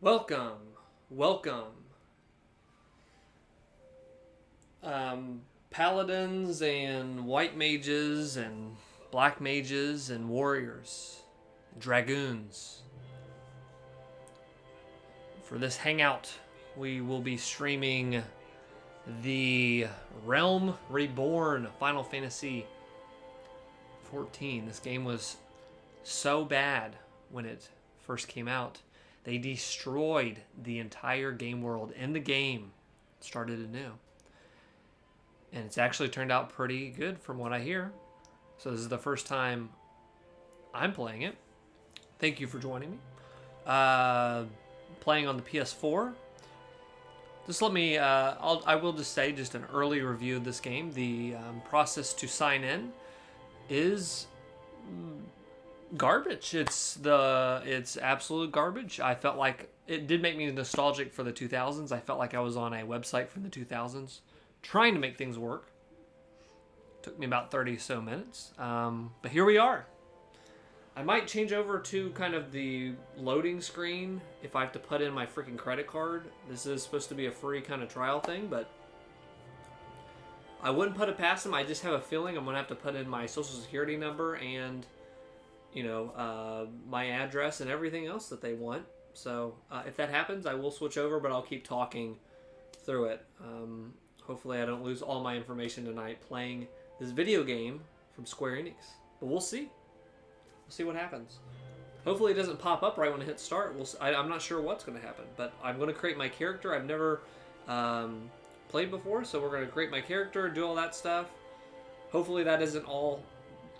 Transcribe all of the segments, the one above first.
Welcome, welcome. Paladins and white mages and black mages and warriors, dragoons. For this hangout, we will be streaming the Realm Reborn Final Fantasy 14. This game was so bad when it first came out. They destroyed the entire game world in the game, started anew. And it's actually turned out pretty good from what I hear. So this is the first time I'm playing it. Thank you for joining me. Playing on the PS4. Just let me, I will just say just an early review of this game. The process to sign in is garbage. It's absolute garbage. I felt like it did make me nostalgic for the 2000s. I felt like I was on a website from the 2000s trying to make things work. Took me about 30 so minutes. But here we are. I might change over to kind of the loading screen if I have to put in my freaking credit card. This is supposed to be a free kind of trial thing, but I wouldn't put it past them. I just have a feeling I'm going to have to put in my social security number and my address and everything else that they want. So if that happens, I will switch over, but I'll keep talking through it. Hopefully I don't lose all my information tonight playing this video game from Square Enix. But we'll see. We'll see what happens. Hopefully it doesn't pop up right when I hit start. I'm not sure what's going to happen, but I'm going to create my character. I've never played before, so we're going to create my character, do all that stuff. Hopefully that isn't all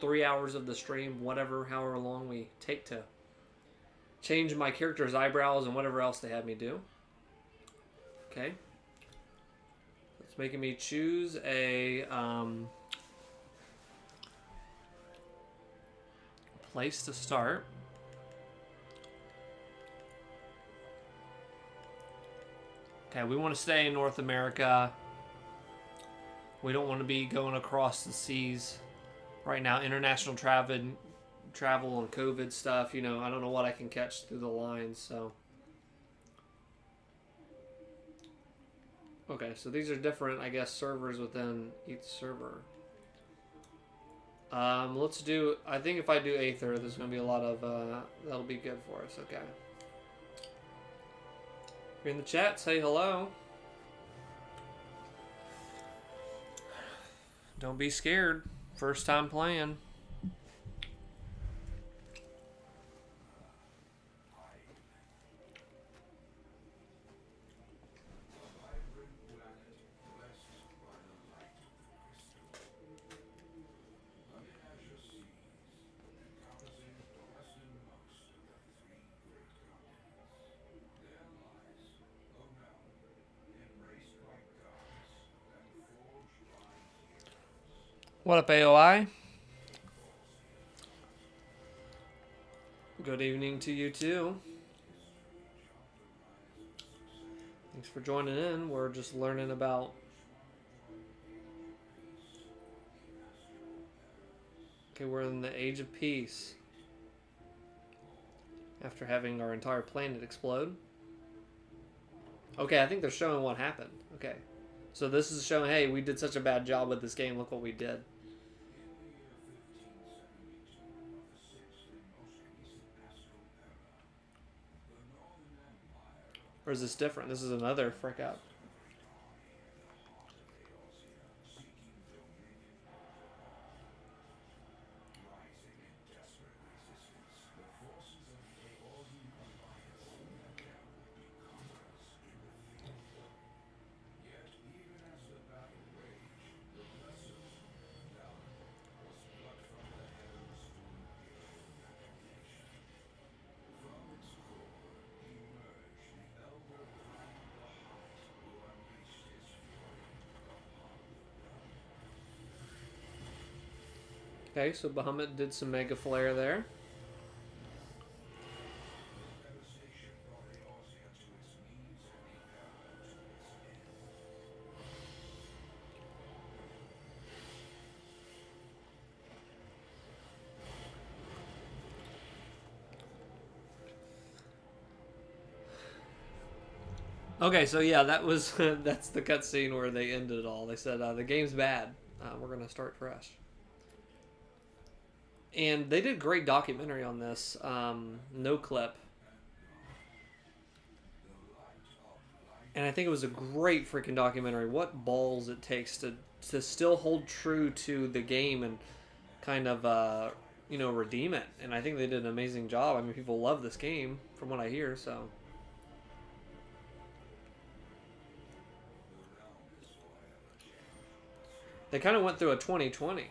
3 hours of the stream, however long we take to change my character's eyebrows and whatever else they have me do. Okay. It's making me choose a place to start. Okay, we want to stay in North America. We don't want to be going across the seas. Right now, international travel and COVID stuff, I don't know what I can catch through the lines, so. Okay, so these are different, I guess, servers within each server. Let's do, I think if I do Aether, there's going to be a lot of, that'll be good for us, okay. If you're in the chat, say hello. Don't be scared. First time playing. What up, AOI? Good evening to you too. Thanks for joining in. We're just learning about we're in the Age of Peace. After having our entire planet explode. Okay, I think they're showing what happened. Okay. So this is showing, hey, we did such a bad job with this game. Look what we did. Or is this different? This is another frick out. Okay, so Bahamut did some Mega Flare there. Okay, so yeah, that was that's the cutscene where they ended it all. They said the game's bad. We're gonna start fresh. And they did a great documentary on this. No clip. And I think it was a great freaking documentary. What balls it takes to still hold true to the game and kind of redeem it. And I think they did an amazing job. I mean, people love this game from what I hear. So. They kind of went through a 2020,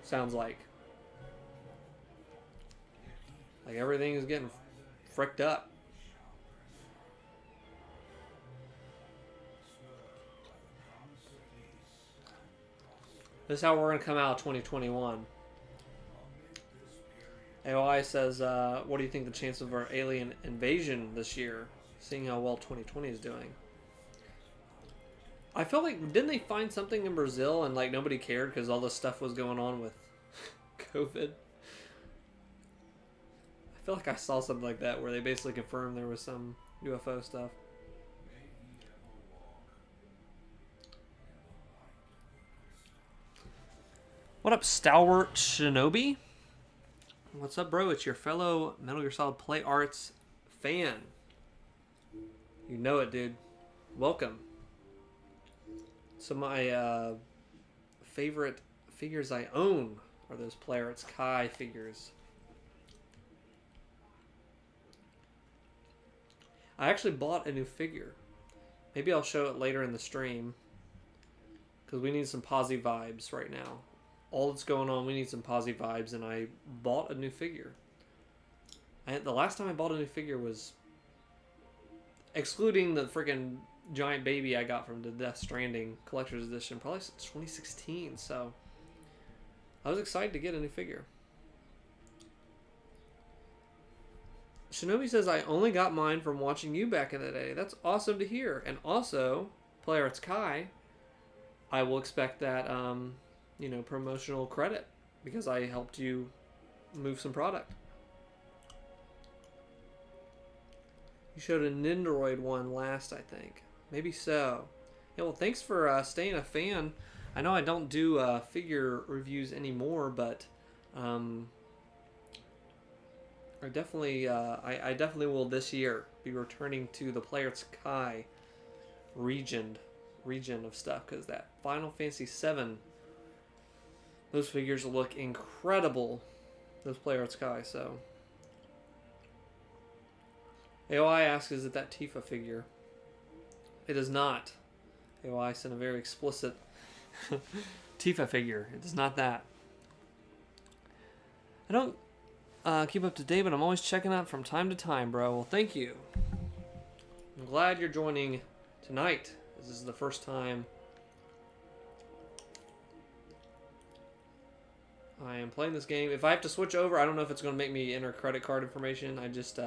sounds like. Like everything is getting fricked up. This is how we're going to come out of 2021. AOI says, what do you think the chance of our alien invasion this year, seeing how well 2020 is doing? I felt like, didn't they find something in Brazil and like nobody cared because all this stuff was going on with COVID? I feel like I saw something like that where they basically confirmed there was some UFO stuff. What up, Stalwart Shinobi? What's up, bro? It's your fellow Metal Gear Solid Play Arts fan. You know it, dude. Welcome. So my favorite figures I own are those Play Arts Kai figures. I actually bought a new figure. Maybe I'll show it later in the stream. Because we need some posy vibes right now. All that's going on, we need some posy vibes. And I bought a new figure. The last time I bought a new figure was... excluding the freaking giant baby I got from the Death Stranding Collector's Edition. Probably since 2016. So I was excited to get a new figure. Shinobi says, I only got mine from watching you back in the day. That's awesome to hear. And also, Play Arts Kai, I will expect that, promotional credit because I helped you move some product. You showed a Nindoroid one last, I think. Maybe so. Yeah, well, thanks for staying a fan. I know I don't do figure reviews anymore, but... I definitely will this year be returning to the Play Arts Kai region of stuff because that Final Fantasy VII, those figures look incredible. Those Play Arts Kai. So AOI asks, is it that Tifa figure? It is not. AOI sent a very explicit Tifa figure. It is not that. I don't keep up to date, but I'm always checking out from time to time, bro. Well, thank you. I'm glad you're joining tonight. This is the first time I am playing this game. If I have to switch over, I don't know if it's going to make me enter credit card information. I just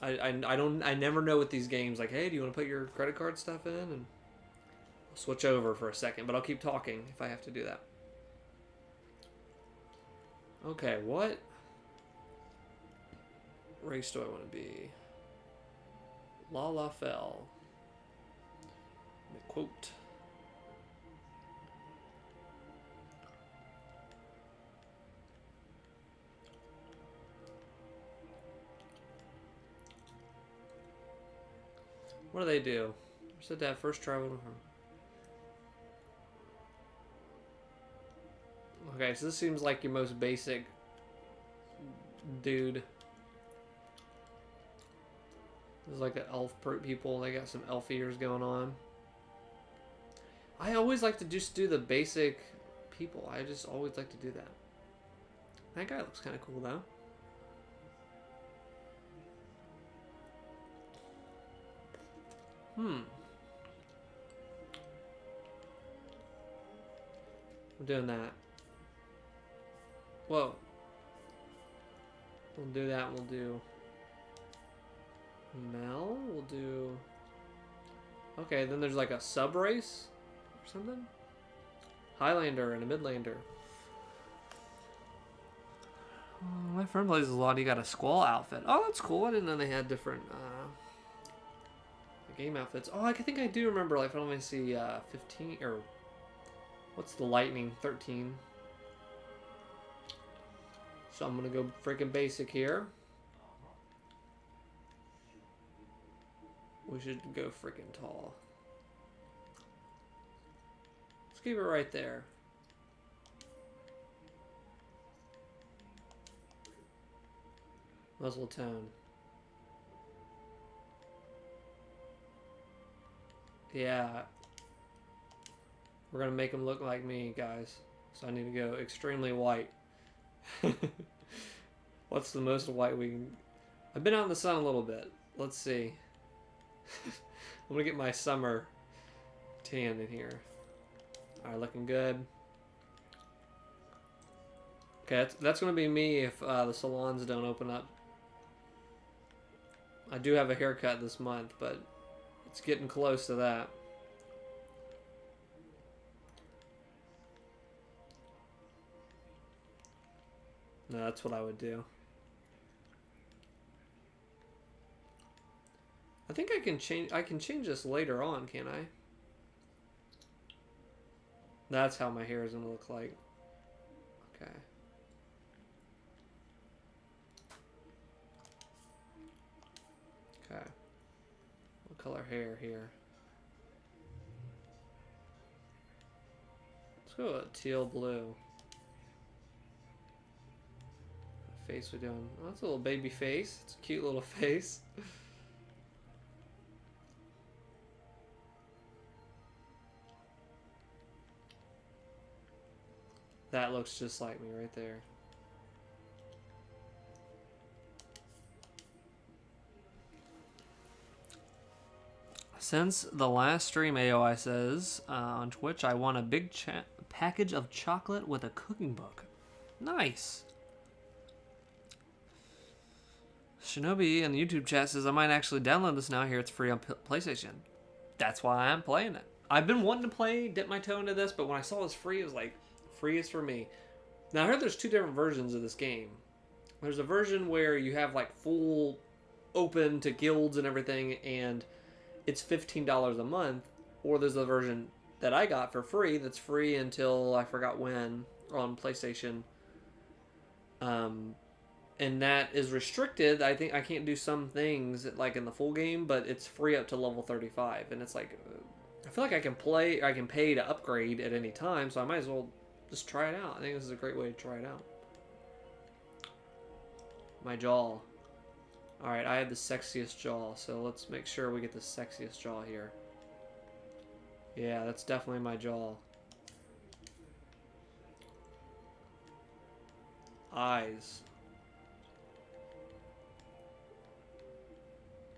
I never know with these games. Like, hey, do you want to put your credit card stuff in? And I'll switch over for a second, but I'll keep talking if I have to do that. Okay, what race do I want to be? Lalafell. Quote. What do they do? Said that first travel. Okay, so this seems like your most basic dude. This is like the elf people. They got some elf ears going on. I always like to just do the basic people. I just always like to do that. That guy looks kind of cool though. I'm doing that. Whoa. We'll do that. We'll do Mel. We'll do... Okay, then there's like a sub-race or something? Highlander and a Midlander. My friend plays a lot. He got a Squall outfit. Oh, that's cool. I didn't know they had different Game outfits. Oh, I think I do remember like Final Fantasy 15 or what's the lightning 13. So I'm gonna go freaking basic here. We should go freaking tall. Let's keep it right there. Muzzle tone. Yeah. We're gonna make him look like me, guys. So I need to go extremely white. What's the most white we can... I've been out in the sun a little bit. Let's see. I'm gonna get my summer tan in here. Alright, looking good. Okay, that's gonna be me if the salons don't open up. I do have a haircut this month, but it's getting close to that. No, that's what I would do. I think I can change this later on, can't I? That's how my hair is gonna look like. Okay. Okay. What color hair here? Let's go with teal blue. What face we doing? Oh, that's a little baby face. It's a cute little face. That looks just like me right there. Since the last stream, AOI says on Twitch, I want a big package of chocolate with a cooking book. Nice. Shinobi in the YouTube chat says I might actually download this now. Here it's free on PlayStation. That's why I'm playing it. I've been wanting to dip my toe into this, but when I saw it was free, it was like, free is for me. Now I heard there's two different versions of this game. There's a version where you have like full open to guilds and everything, and it's $15 a month. Or there's a version that I got for free that's free until I forgot when on PlayStation. And that is restricted. I think I can't do some things like in the full game, but it's free up to level 35. And it's like, I feel like I can pay to upgrade at any time, so I might as well just try it out. I think this is a great way to try it out. My jaw. Alright, I have the sexiest jaw, so let's make sure we get the sexiest jaw here. Yeah, that's definitely my jaw. Eyes.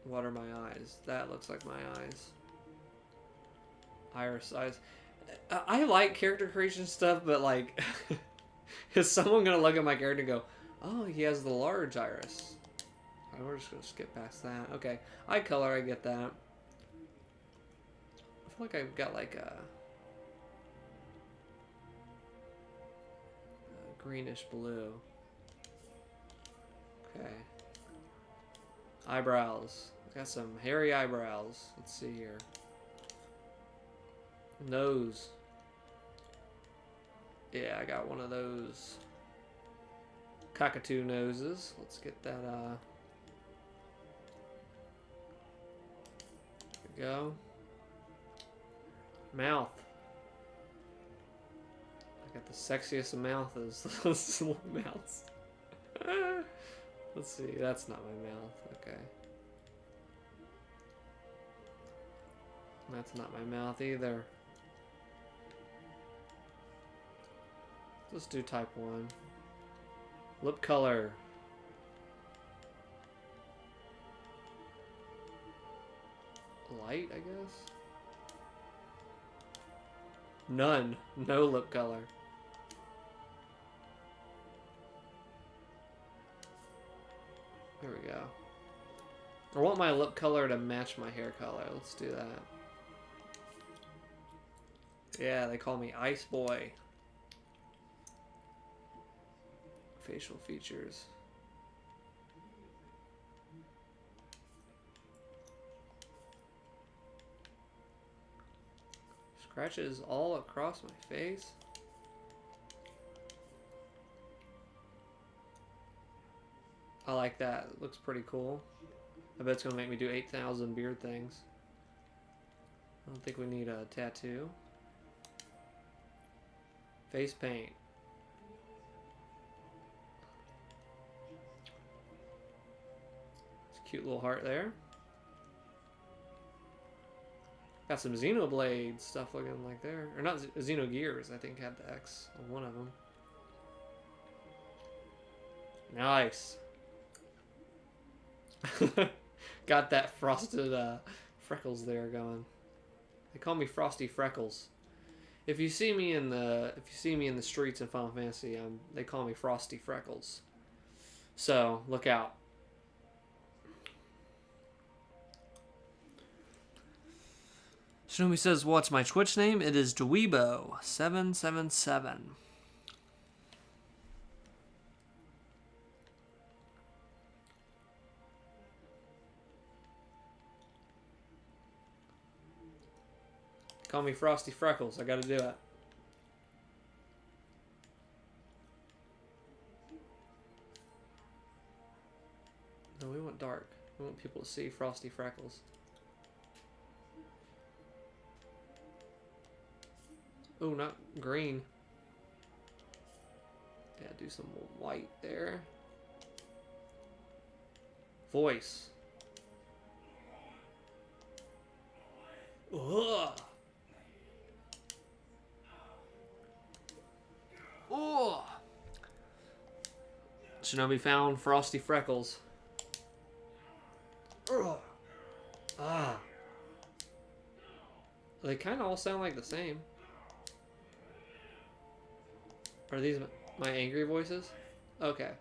What are my eyes? That looks like my eyes. Iris eyes. I like character creation stuff, but like, is someone gonna look at my character and go, oh, he has the large iris? Oh, we're just gonna skip past that. Okay, eye color, I get that. I feel like I've got like a greenish blue. Okay. Eyebrows. Got some hairy eyebrows. Let's see here. Nose. Yeah, I got one of those cockatoo noses. Let's get that, there we go. Mouth. I got the sexiest mouth as those little mouths. Let's see, that's not my mouth. Okay. That's not my mouth either. Let's do type 1. Lip color. Light, I guess? None. No lip color. There we go. I want my lip color to match my hair color. Let's do that. Yeah, they call me Ice Boy. Facial features. Scratches all across my face. I like that. It looks pretty cool. I bet it's going to make me do 8,000 beard things. I don't think we need a tattoo. Face paint. It's a cute little heart there. Got some Xenoblade stuff looking like there. Or not Xenogears, I think had the X on one of them. Nice. Got that frosted freckles there going. They call me Frosty Freckles. If you see me in the streets in Final Fantasy, they call me Frosty Freckles. So look out. Shinomi says, "What's my Twitch name? It is Dweebo777." Call me Frosty Freckles. I gotta do it. No, we want dark. We want people to see Frosty Freckles. Oh, not green. Yeah, do some white there. Voice. Ugh. Oh! Shinobi found Frosty Freckles. Ugh. Ah. They kind of all sound like the same. Are these my angry voices? Okay.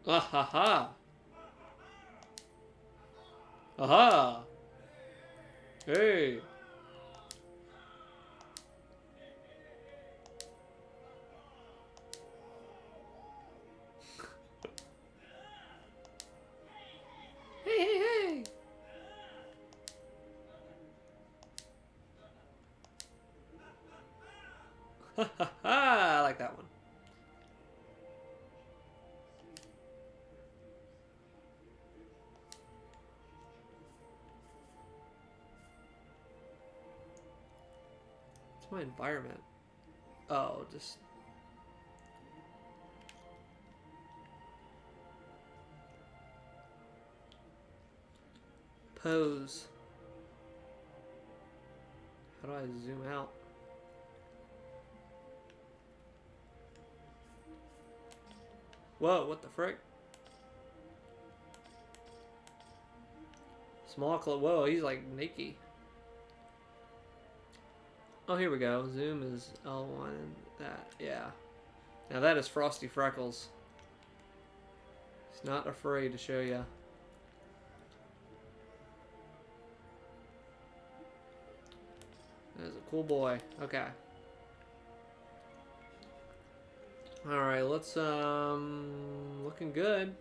Ah ha ha. Aha! Hey! Hey, hey, hey! Ha ha ha! I like that one. My environment. Oh, just pose. How do I zoom out? Whoa, what the frick? Small club. Whoa, he's like naked. Oh, here we go. Zoom is L1 and that. Yeah. Now that is Frosty Freckles. He's not afraid to show you. That is a cool boy. Okay. Alright, let's, looking good.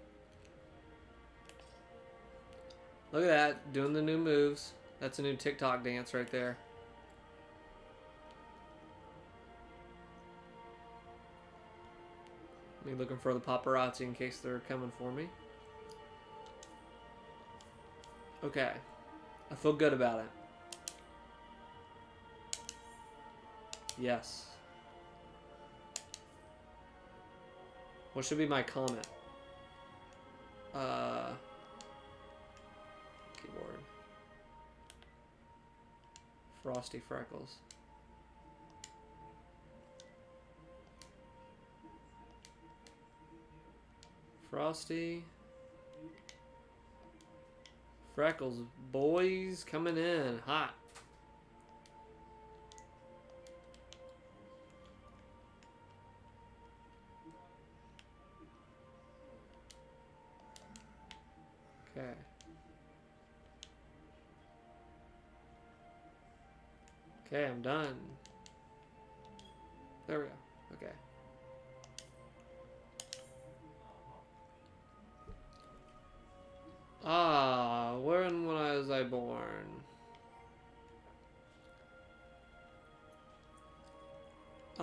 Look at that. Doing the new moves. That's a new TikTok dance right there. Me looking for the paparazzi in case they're coming for me. Okay. I feel good about it. Yes. What should be my comment? Keyboard. Frosty Freckles. Frosty Freckles, boys coming in hot. Okay. Okay, I'm done. There we go. Okay.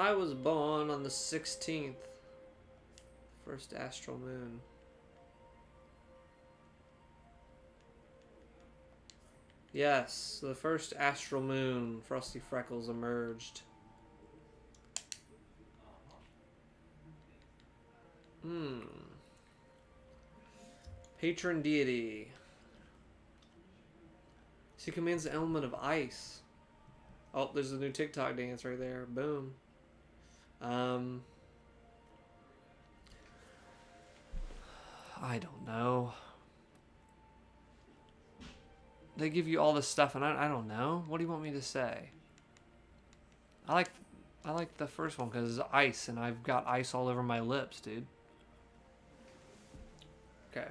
I was born on the 16th. First astral moon. Yes, the first astral moon, Frosty Freckles, emerged. Patron deity. She commands the element of ice. Oh, there's a new TikTok dance right there. Boom. I don't know. They give you all this stuff, and I don't know. What do you want me to say? I like the first one because it's ice, and I've got ice all over my lips, dude. Okay.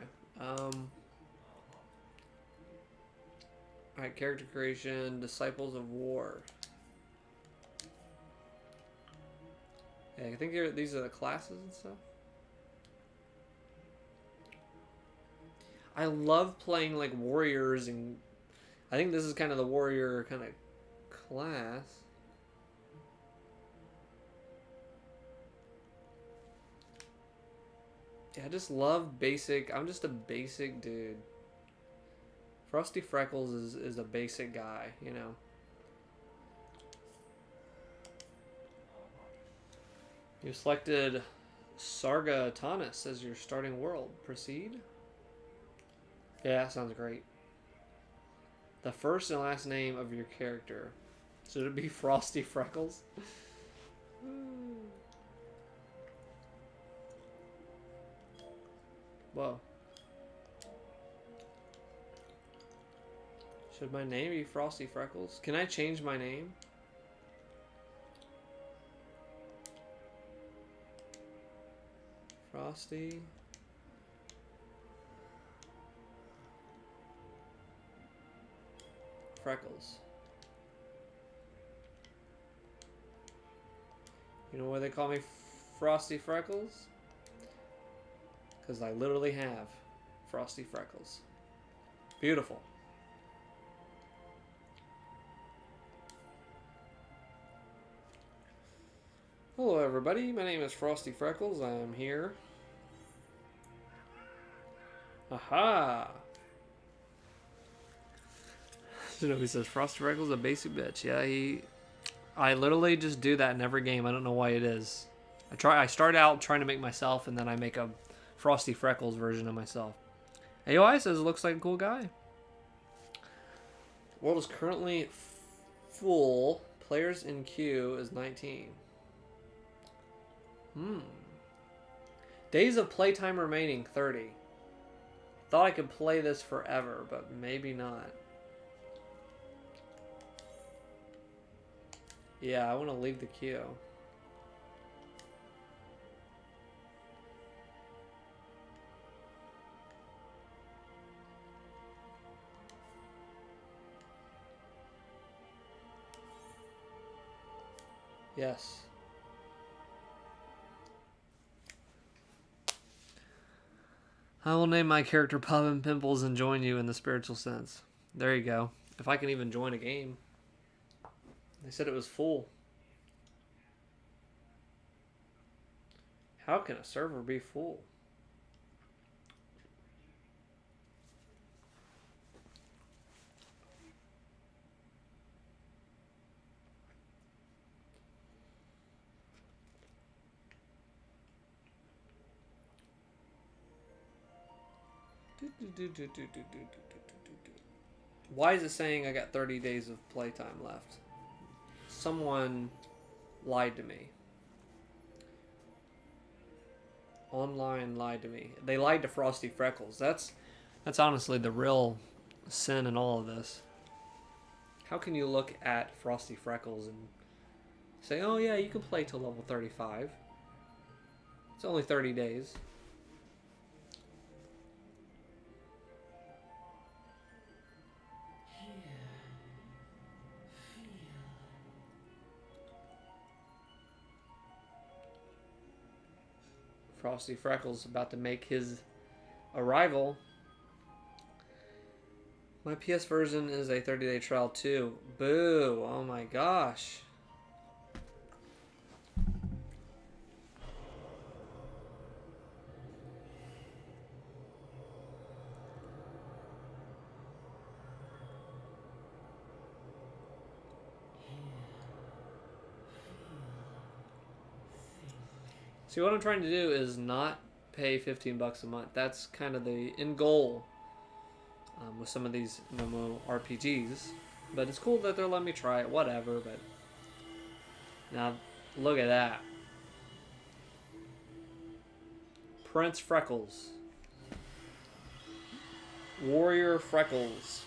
Alright, character creation, Disciples of War. Yeah, I think these are the classes and stuff. I love playing like warriors, and I think this is kind of the warrior kind of class. Yeah, I just love basic. I'm just a basic dude. Frosty Freckles is a basic guy, you know. You selected Sarga Tanis as your starting world. Proceed. Yeah, that sounds great. The first and last name of your character. Should it be Frosty Freckles? Whoa. Should my name be Frosty Freckles? Can I change my name? Frosty Freckles. You know why they call me Frosty Freckles? Because I literally have Frosty Freckles. Beautiful. Hello everybody, my name is Frosty Freckles. I am here. Aha! You know, he says Frosty Freckles a basic bitch. Yeah, I literally just do that in every game. I don't know why it is. I start out trying to make myself, and then I make a Frosty Freckles version of myself. AOI says looks like a cool guy. World is currently full. Players in queue is 19. Days of playtime remaining 30. Thought I could play this forever, but maybe not. Yeah, I want to leave the queue. Yes. I will name my character Poppin' Pimples and join you in the spiritual sense. There you go. If I can even join a game. They said it was full. How can a server be full? Why is it saying I got 30 days of playtime left? Someone lied to me. Online lied to me. They lied to Frosty Freckles. That's honestly the real sin in all of this. How can you look at Frosty Freckles and say, oh yeah, you can play till level 35. It's only 30 days. Frosty Freckles about to make his arrival. My PS version is a 30-day trial too. Boo! Oh my gosh. See, what I'm trying to do is not pay 15 bucks a month. That's kind of the end goal with some of these MMORPGs. But it's cool that they're letting me try it, whatever. But now, look at that. Prince Freckles. Warrior Freckles.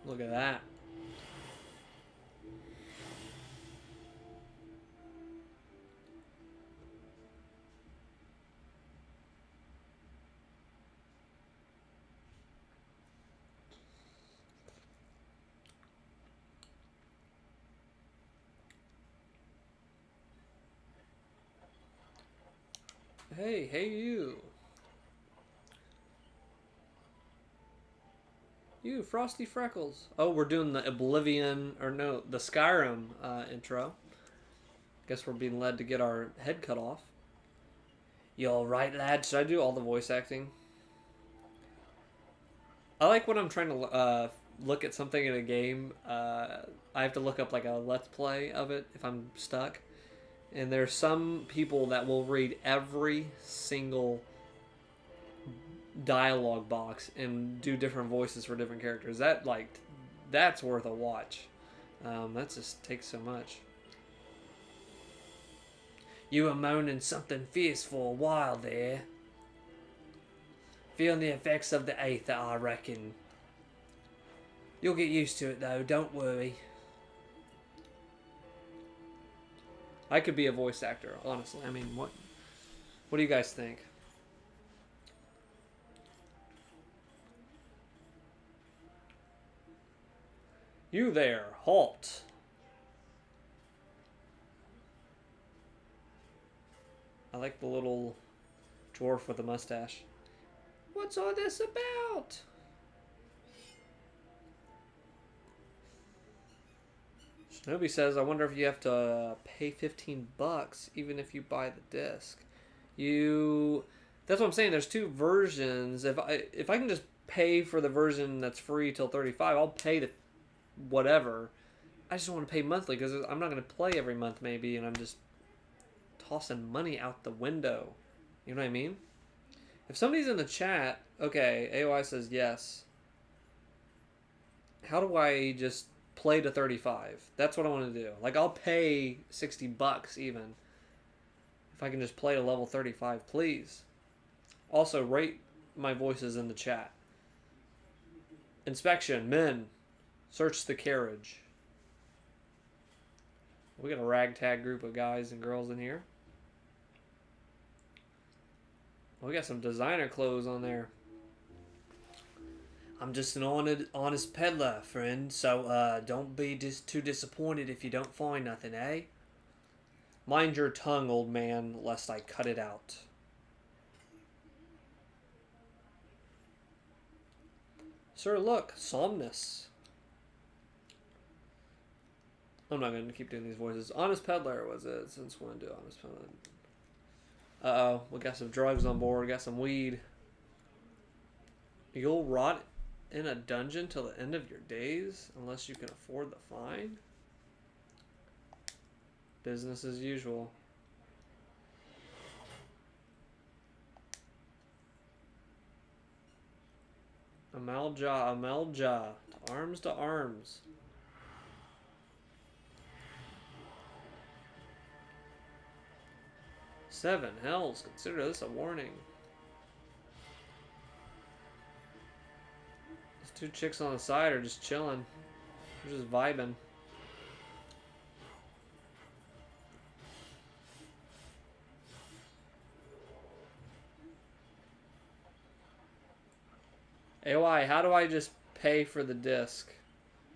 Look at that. Hey you. You, Frosty Freckles. Oh, we're doing the Oblivion, or no, the Skyrim intro. Guess we're being led to get our head cut off. You alright, lad? Should I do all the voice acting? I like when I'm trying to look at something in a game. I have to look up like a let's play of it if I'm stuck. And there's some people that will read every single dialogue box and do different voices for different characters. That's worth a watch. That just takes so much. You were moaning something fierce for a while there. Feeling the effects of the aether, I reckon. You'll get used to it though, don't worry. I could be a voice actor, honestly. I mean, what do you guys think? You there, halt. I like the little dwarf with a mustache. What's all this about? Shinobi says, I wonder if you have to pay 15 bucks even if you buy the disc. That's what I'm saying. There's two versions. If I can just pay for the version that's free till 35, I'll pay the whatever. I just don't want to pay monthly because I'm not going to play every month maybe, and I'm just tossing money out the window. You know what I mean? If somebody's in the chat, okay, AOI says yes. How do I just play to 35? That's what I want to do. Like, I'll pay 60 bucks even if I can just play to level 35, please. Also, rate my voices in the chat. Inspection, men, search the carriage. We got a ragtag group of guys and girls in here. We got some designer clothes on there. I'm just an honest peddler, friend, so don't be too disappointed if you don't find nothing, eh? Mind your tongue, old man, lest I cut it out. Sir, look, Somnus. I'm not going to keep doing these voices. Honest peddler was it, since when do honest peddler? Uh-oh, we got some drugs on board, we got some weed. You'll rot in a dungeon till the end of your days, unless you can afford the fine? Business as usual. Amelja. Arms to arms. Seven hells. Consider this a warning. These two chicks on the side are just chilling. They're just vibing. AY, how do I just pay for the disc?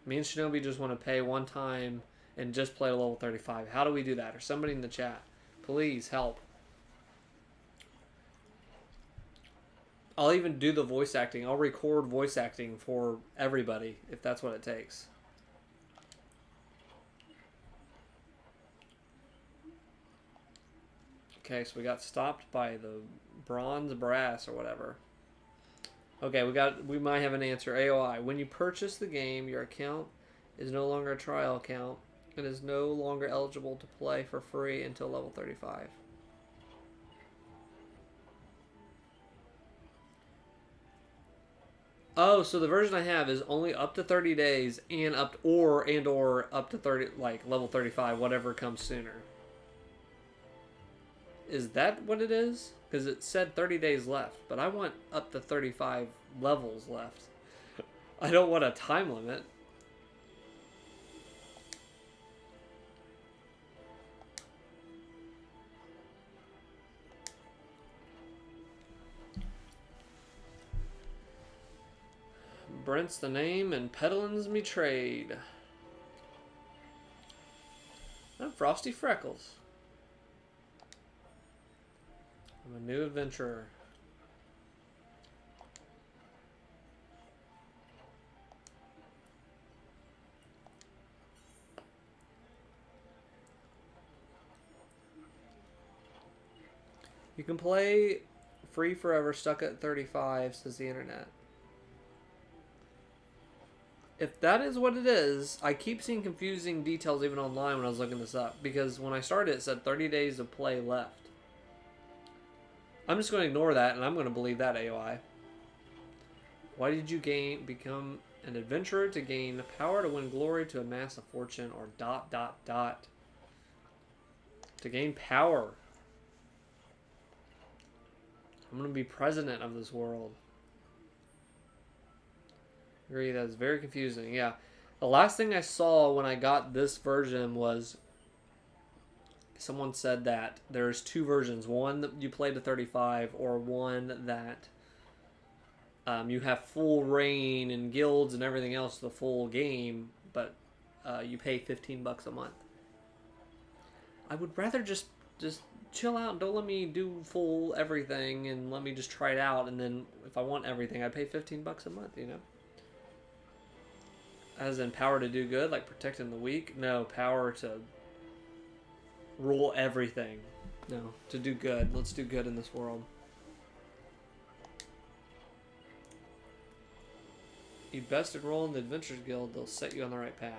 Me and Shinobi just want to pay one time and just play to level 35. How do we do that? Or somebody in the chat, please help. I'll even do the voice acting. I'll record voice acting for everybody if that's what it takes. Okay, so we got stopped by the bronze brass or whatever. Okay, we might have an answer. AOI. When you purchase the game, your account is no longer a trial account and is no longer eligible to play for free until level 35. Oh, so the version I have is only up to 30 days and or up to 30, like level 35, whatever comes sooner. Is that what it is? Because it said 30 days left, but I want up to 35 levels left. I don't want a time limit. Brent's the name and peddlin's me trade. I'm Frosty Freckles. I'm a new adventurer. You can play free forever, stuck at 35, says the internet. If that is what it is, I keep seeing confusing details even online when I was looking this up. Because when I started, it said 30 days of play left. I'm just going to ignore that, and I'm going to believe that, AOI. Why did you become an adventurer? To gain power, to win glory, to amass a fortune, or ... To gain power. I'm going to be president of this world. Agree, that's very confusing. Yeah. The last thing I saw when I got this version was someone said that there's two versions. One that you play to 35, or one that you have full reign and guilds and everything else, the full game, but you pay $15 a month. I would rather just chill out and don't let me do full everything and let me just try it out, and then if I want everything, I pay $15 a month, you know? As in power to do good, like protecting the weak? No, power to rule everything. No, to do good. Let's do good in this world. You best enroll in the Adventurers Guild. They'll set you on the right path.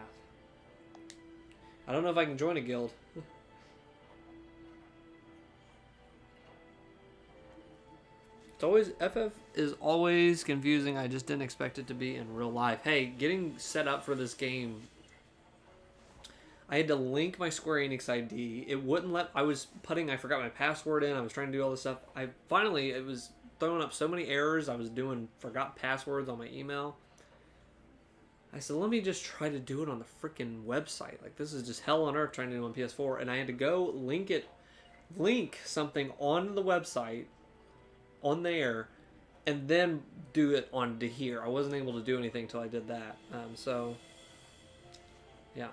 I don't know if I can join a guild. It's always, FF is always confusing. I just didn't expect it to be in real life. Hey, getting set up for this game, I had to link my Square Enix ID. It wouldn't let, I forgot my password in. I was trying to do all this stuff. It was throwing up so many errors. I was forgot passwords on my email. I said, let me just try to do it on the freaking website. Like, this is just hell on earth trying to do it on PS4. And I had to go link something on the website, on there, and then do it onto here. I wasn't able to do anything until I did that. So, yeah.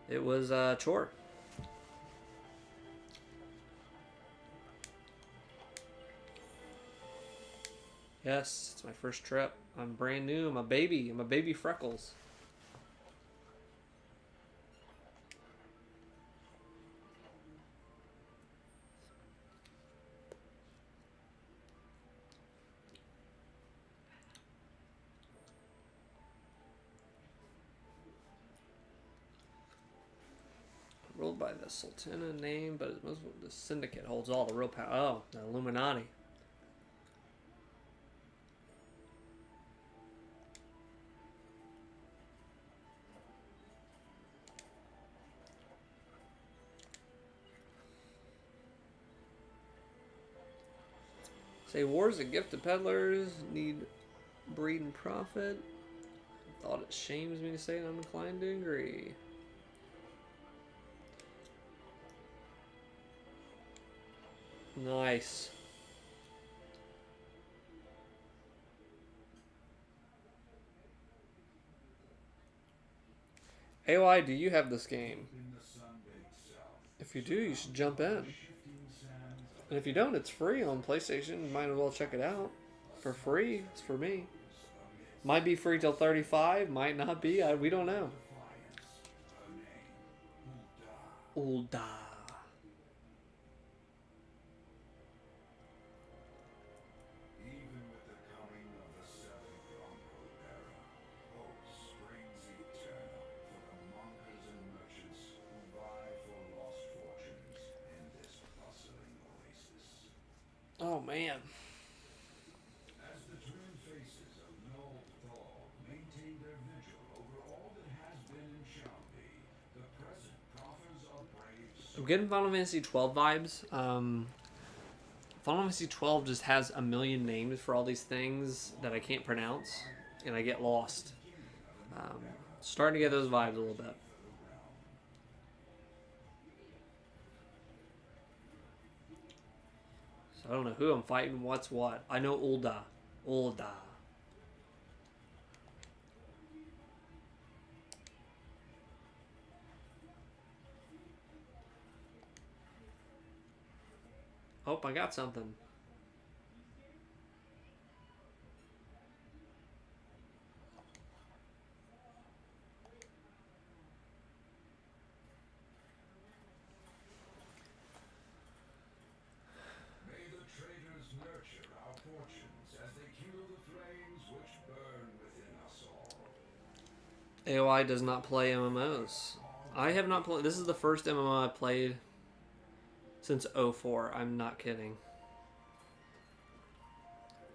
It was a chore. Yes, it's my first trip. I'm brand new. I'm a baby. I'm a baby Freckles. Ruled by the Sultana name, but the Syndicate holds all the real power. Oh, the Illuminati. Say war's a gift to peddlers. Need breed and profit. Thought it shames me to say it. I'm inclined to agree. Nice. AOI, do you have this game? If you do, you should jump in. And if you don't, it's free on PlayStation. You might as well check it out. For free. It's for me. Might be free till 35. Might not be. We don't know. Ulda. I'm getting Final Fantasy 12 vibes. Final Fantasy 12 just has a million names for all these things that I can't pronounce, and I get lost. Starting to get those vibes a little bit. So I don't know who I'm fighting, what's what. I know Ulda. Ulda. Oh, I got something. May the traders nurture our fortunes as they kindle the flames which burn within us all. AOI does not play MMOs. I have not played. This is the first MMO I played since 04. I'm not kidding.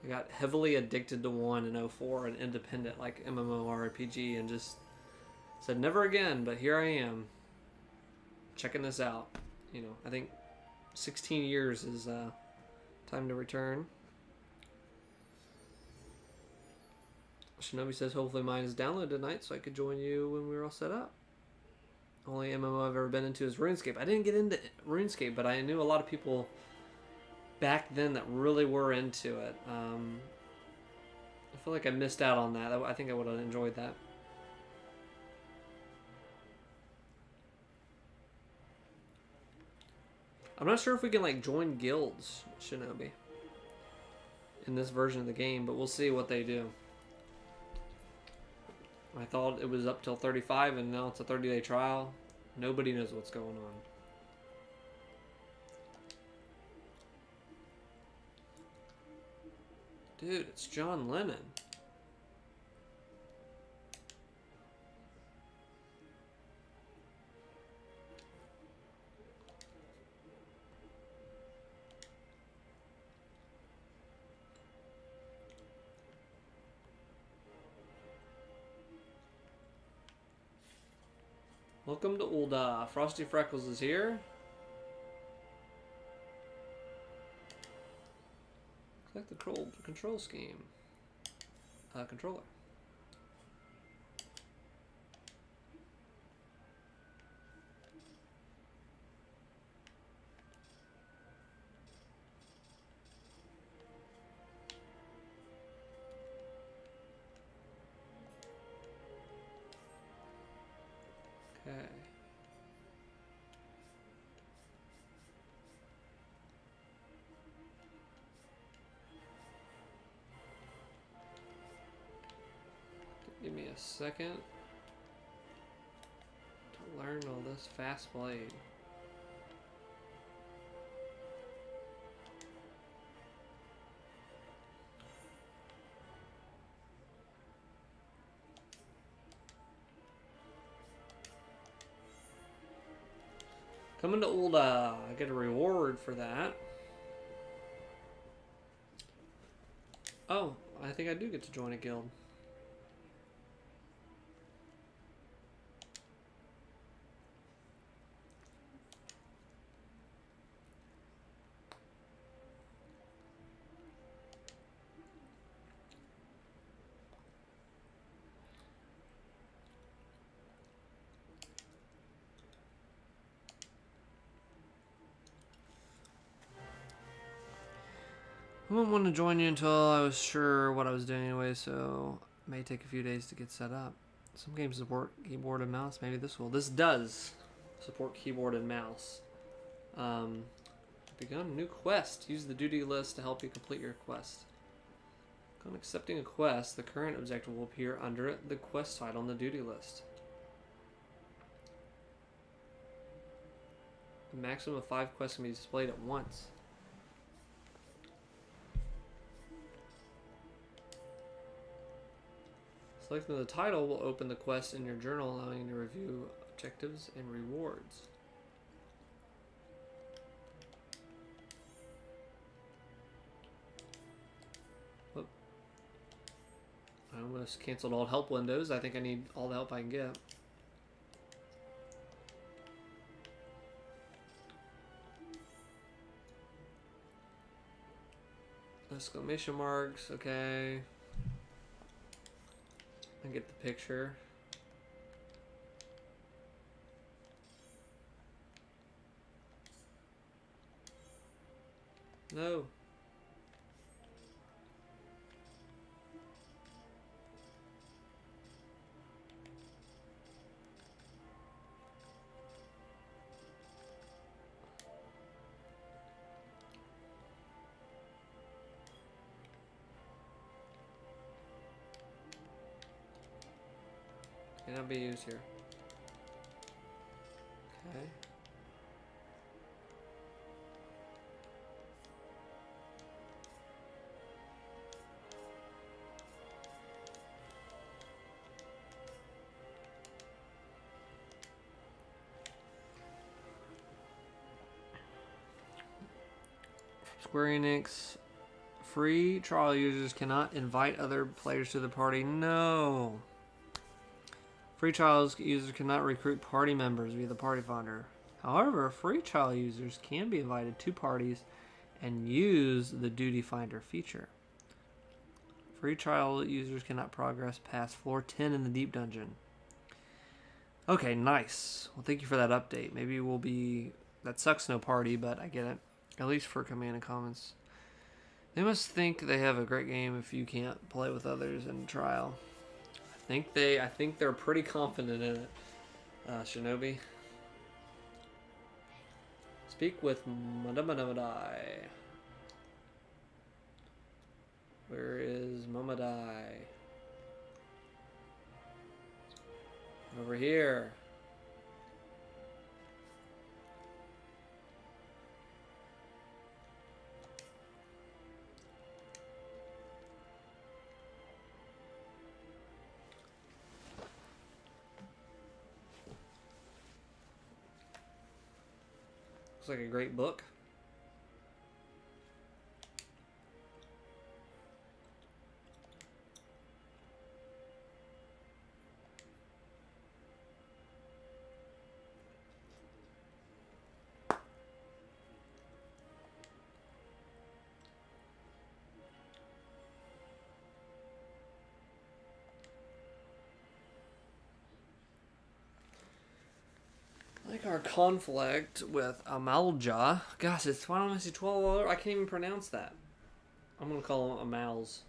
I got heavily addicted to one in 04, an independent like MMORPG, and just said never again. But here I am, checking this out. You know, I think 16 years is time to return. Shinobi says hopefully mine is downloaded tonight so I could join you when we were all set up. Only MMO I've ever been into is RuneScape. I didn't get into RuneScape, but I knew a lot of people back then that really were into it. I feel like I missed out on that. I think I would have enjoyed that. I'm not sure if we can like join guilds, Shinobi, in this version of the game, but we'll see what they do. I thought it was up till 35 and now it's a 30-day trial. Nobody knows what's going on. Dude, it's John Lennon. Welcome to Ulda. Frosty Freckles is here. Select the control scheme. Controller. Okay. Give me a second to learn all this fast blade. Coming to Ulda. I get a reward for that. Oh, I think I do get to join a guild. I wouldn't want to join you until I was sure what I was doing anyway, so it may take a few days to get set up. Some games support keyboard and mouse. Maybe this will. This does support keyboard and mouse. Begun a new quest. Use the duty list to help you complete your quest. Upon accepting a quest, the current objective will appear under the quest title on the duty list. A maximum of 5 quests can be displayed at once. Selecting the title will open the quest in your journal, allowing you to review objectives and rewards. Whoop. I almost canceled all help windows. I think I need all the help I can get. Exclamation marks, okay. I get the picture. No. Cannot be used here. Okay. Square Enix. Free trial users cannot invite other players to the party. No. Free trial users cannot recruit party members via the party finder. However, free trial users can be invited to parties and use the duty finder feature. Free trial users cannot progress past floor 10 in the deep dungeon. Okay, nice. Well, thank you for that update. Maybe we'll be... That sucks, no party, but I get it. At least for command and comments. They must think they have a great game if you can't play with others in trial. I think they're pretty confident in it. Shinobi. Speak with Madamadai. Where is Mamadai? Over here. Looks like a great book. Like our conflict with Amalja. Gosh, it's Final Fantasy 12. I can't even pronounce that. I'm going to call them Amals.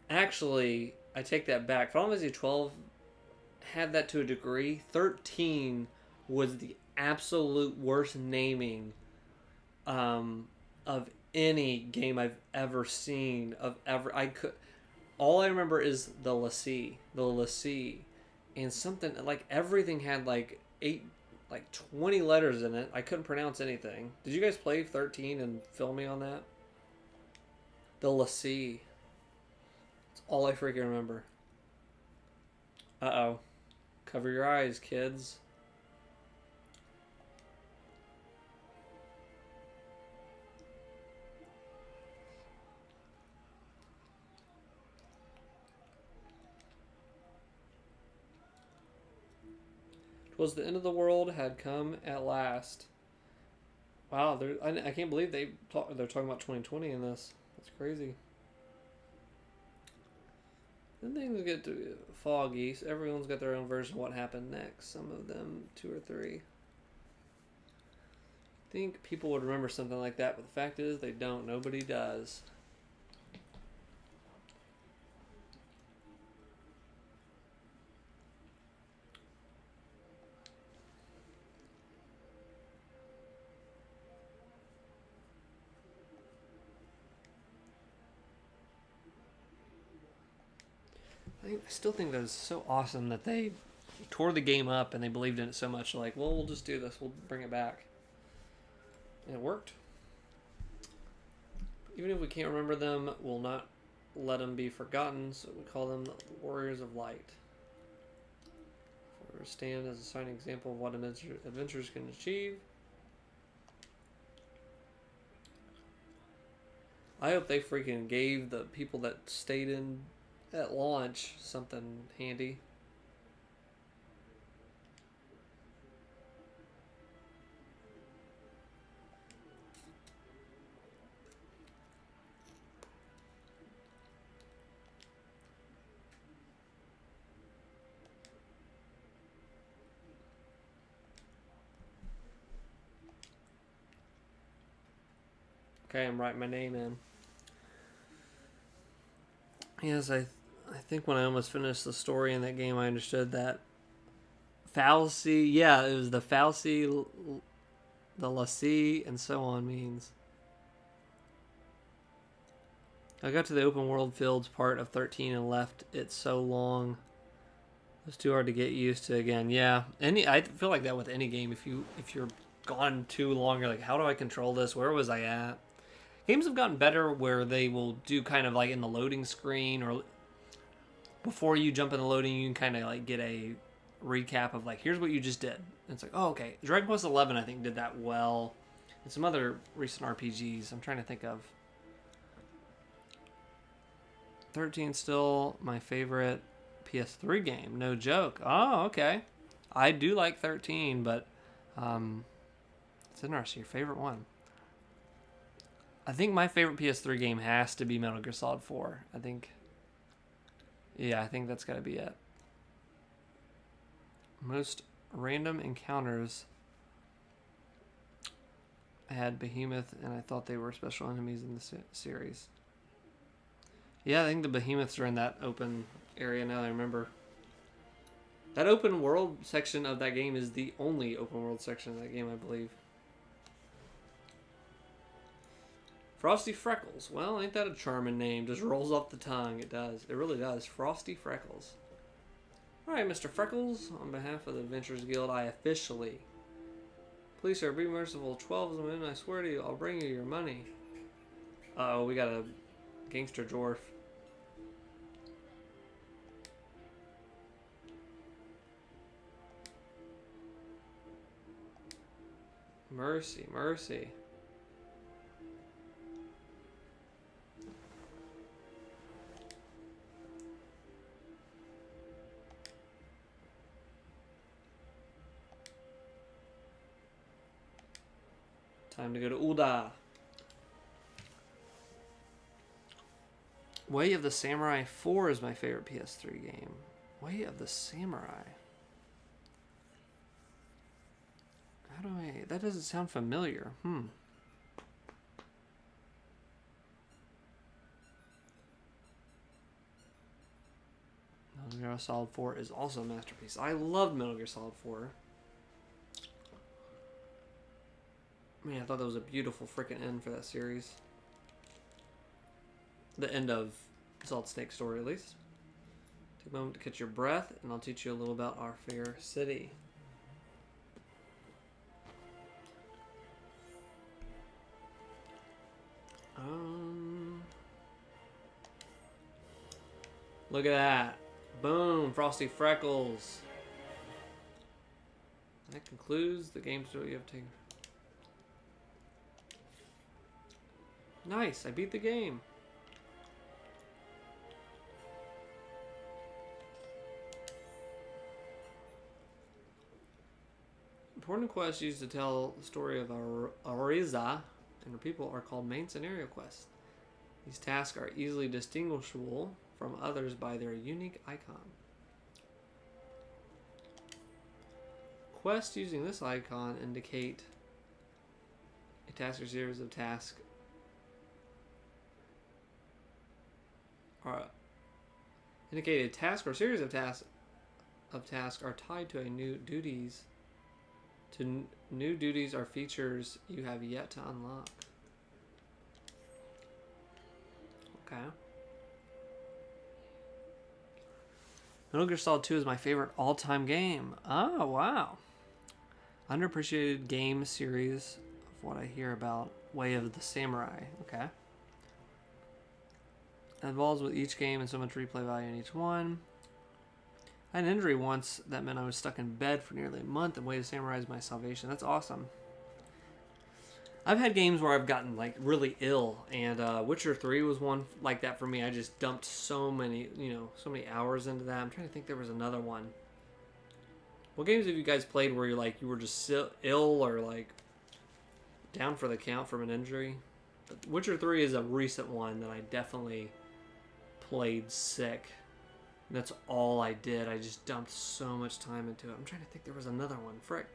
Actually, I take that back. Final Fantasy 12 had that to a degree. 13 was the absolute worst naming of any game I've ever seen. All I remember is the Lassie, and something like everything had like 20 letters in it. I couldn't pronounce anything. Did you guys play 13 and fill me on that? The Lassie. That's all I freaking remember. Uh-oh. Cover your eyes, kids. Was the end of the world had come at last. Wow, I can't believe they're talking about 2020 in this. That's crazy. Then things get foggy. So everyone's got their own version of what happened next. Some of them 2 or 3. I think people would remember something like that, but the fact is they don't. Nobody does. I still think that is so awesome that they tore the game up and they believed in it so much. Like, well, we'll just do this. We'll bring it back. And it worked. Even if we can't remember them, we'll not let them be forgotten. So we call them the Warriors of Light. Or stand as a shining example of what adventurers can achieve. I hope they freaking gave the people that stayed in at launch something handy. Okay, I'm writing my name in. Yes, I think when I almost finished the story in that game, I understood that fallacy. Yeah, it was the fallacy, the lassie, and so on means. I got to the open world fields part of 13 and left it so long. It was too hard to get used to again. Yeah, I feel like that with any game. If you're gone too long, you're like, how do I control this? Where was I at? Games have gotten better where they will do kind of like in the loading screen or before you jump in the loading, you can kind of like get a recap of like, here's what you just did. And it's like, oh, okay. Dragon Quest XI, I think, did that well. And some other recent RPGs. I'm trying to think of. 13 still my favorite PS3 game. No joke. Oh, okay. I do like 13, but it's interesting. Your favorite one. I think my favorite PS3 game has to be Metal Gear Solid 4. I think that's got to be it. Most random encounters. I had Behemoth, and I thought they were special enemies in the series. Yeah, I think the Behemoths are in that open area now that I remember. That open world section of that game is the only open world section of that game, I believe. Frosty Freckles. Well, ain't that a charming name? Just rolls off the tongue. It does. It really does. Frosty Freckles. Alright, Mr. Freckles. On behalf of the Adventurers Guild, I officially... Please, sir, be merciful. 12 is a minute. I swear to you, I'll bring you your money. Uh-oh, we got a gangster dwarf. Mercy, mercy. Time to go to Uda. Way of the Samurai 4 is my favorite PS3 game. Way of the Samurai. How do I... That doesn't sound familiar. Metal Gear Solid 4 is also a masterpiece. I love Metal Gear Solid 4. Man, I thought that was a beautiful freaking end for that series. The end of Solid Snake story, at least. Take a moment to catch your breath, and I'll teach you a little about our fair city. Look at that. Boom, Frosty Freckles. That concludes the game story you have taken. Nice, I beat the game. Important quests used to tell the story of Ariza and her people are called main scenario quests. These tasks are easily distinguishable from others by their unique icon. Quests using this icon indicate a task or series of tasks indicate a task or series of tasks are tied to new duties or features you have yet to unlock. Okay. Metal Gear Solid 2 is my favorite all-time game. Oh, wow. Underappreciated game series of what I hear about. Way of the Samurai. Okay. It involves with each game and so much replay value in each one. I had an injury once that meant I was stuck in bed for nearly a month, and Way of the Samurai is my salvation. That's awesome. I've had games where I've gotten like really ill, and Witcher 3 was one like that for me. I just dumped so many hours into that. I'm trying to think there was another one. What games have you guys played where you were just ill or like down for the count from an injury? Witcher 3 is a recent one that I definitely played sick. And that's all I did. I just dumped so much time into it. I'm trying to think there was another one. Frick.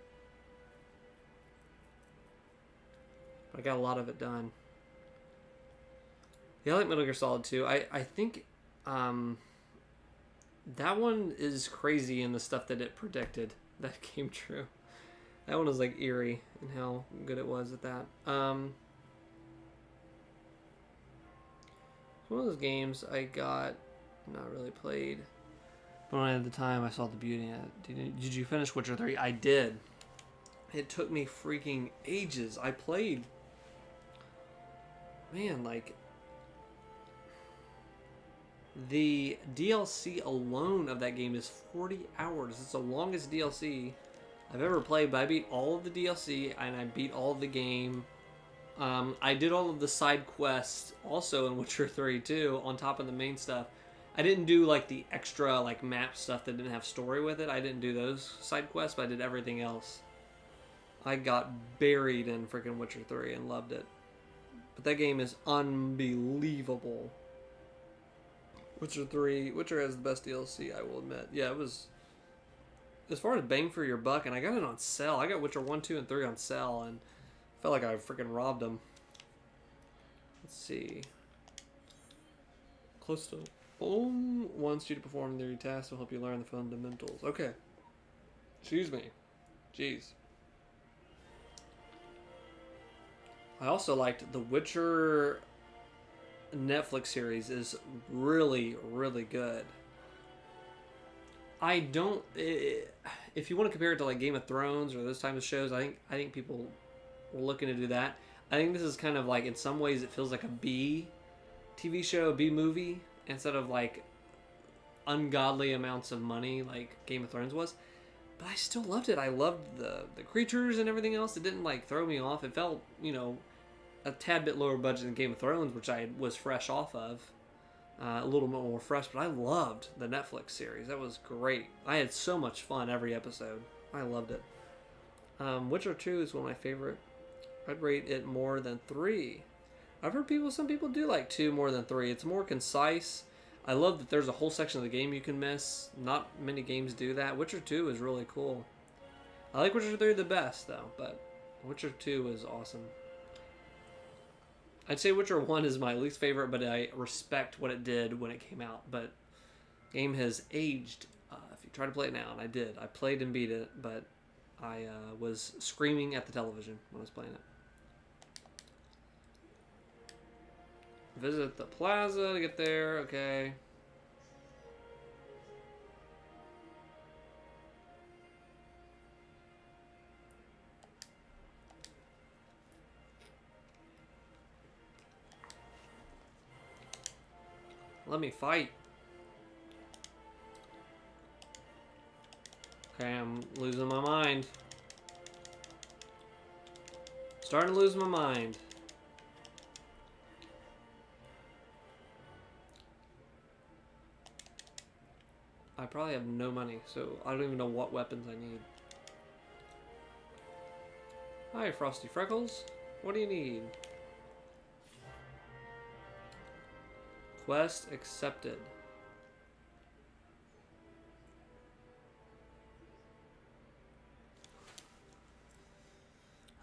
I got a lot of it done. Yeah, I like Metal Gear Solid 2. I think um, that one is crazy in the stuff that it predicted that came true. That one was like eerie in how good it was at that. It's one of those games I got, not really played. But when I had the time, I saw the beauty in it. Did you finish Witcher 3? I did. It took me freaking ages. I played, man, like, the DLC alone of that game is 40 hours. It's the longest DLC I've ever played, but I beat all of the DLC and I beat all of the game. I did all of the side quests also in Witcher 3 too, on top of the main stuff. I didn't do like the extra like map stuff that didn't have story with it. I didn't do those side quests, but I did everything else. I got buried in freaking Witcher 3 and loved it. But that game is unbelievable. Witcher 3, Witcher has the best DLC, I will admit. Yeah, it was, as far as bang for your buck, and I got it on sale. I got Witcher 1, 2, and 3 on sale, and felt like I freaking robbed them. Let's see. Close to home wants you to perform their tasks to help you learn the fundamentals. Okay. Excuse me. Jeez. I also liked the Witcher Netflix series is really, really good. I don't. If you want to compare it to like Game of Thrones or those types of shows, I think people were looking to do that. I think this is kind of like, in some ways, it feels like a B TV show, B movie, instead of like ungodly amounts of money like Game of Thrones was. But I still loved it. I loved the creatures and everything else. It didn't like throw me off. It felt, a tad bit lower budget than Game of Thrones, which I was fresh off of. A little bit more fresh, but I loved the Netflix series. That was great. I had so much fun every episode. I loved it. Witcher 2 is one of my favorite. I'd rate it more than 3. I've heard some people do like 2 more than 3. It's more concise. I love that there's a whole section of the game you can miss. Not many games do that. Witcher 2 is really cool. I like Witcher 3 the best, though, but Witcher 2 is awesome. I'd say Witcher 1 is my least favorite, but I respect what it did when it came out. But the game has aged. If you try to play it now, and I did. I played and beat it, but I was screaming at the television when I was playing it. Visit the plaza to get there. Okay. Let me fight. Okay, I'm losing my mind. Starting to lose my mind. I probably have no money, so I don't even know what weapons I need. Hi, Frosty Freckles. What do you need? Quest accepted.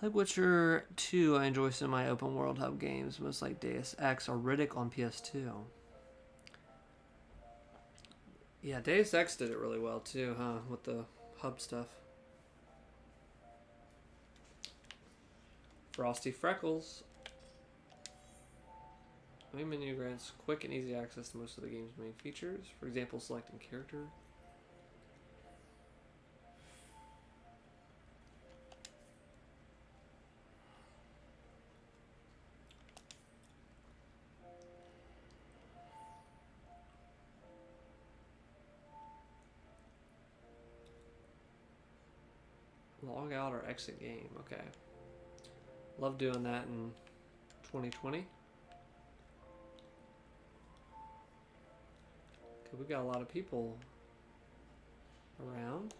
Like Witcher 2, I enjoy semi-open world hub games, most like Deus Ex or Riddick on PS2. Yeah, Deus Ex did it really well too, huh? With the hub stuff. Frosty Freckles. Main menu grants quick and easy access to most of the game's main features. For example, selecting character. Log out or exit game. Okay. Love doing that in 2020. We got a lot of people around.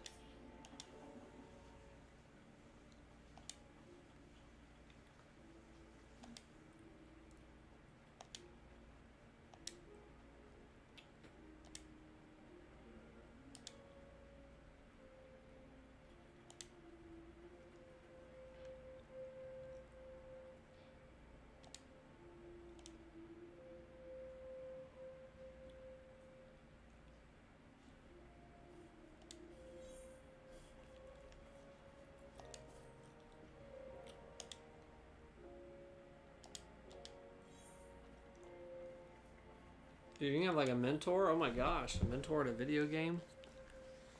Dude, you can have like a mentor? Oh my gosh, a mentor in a video game?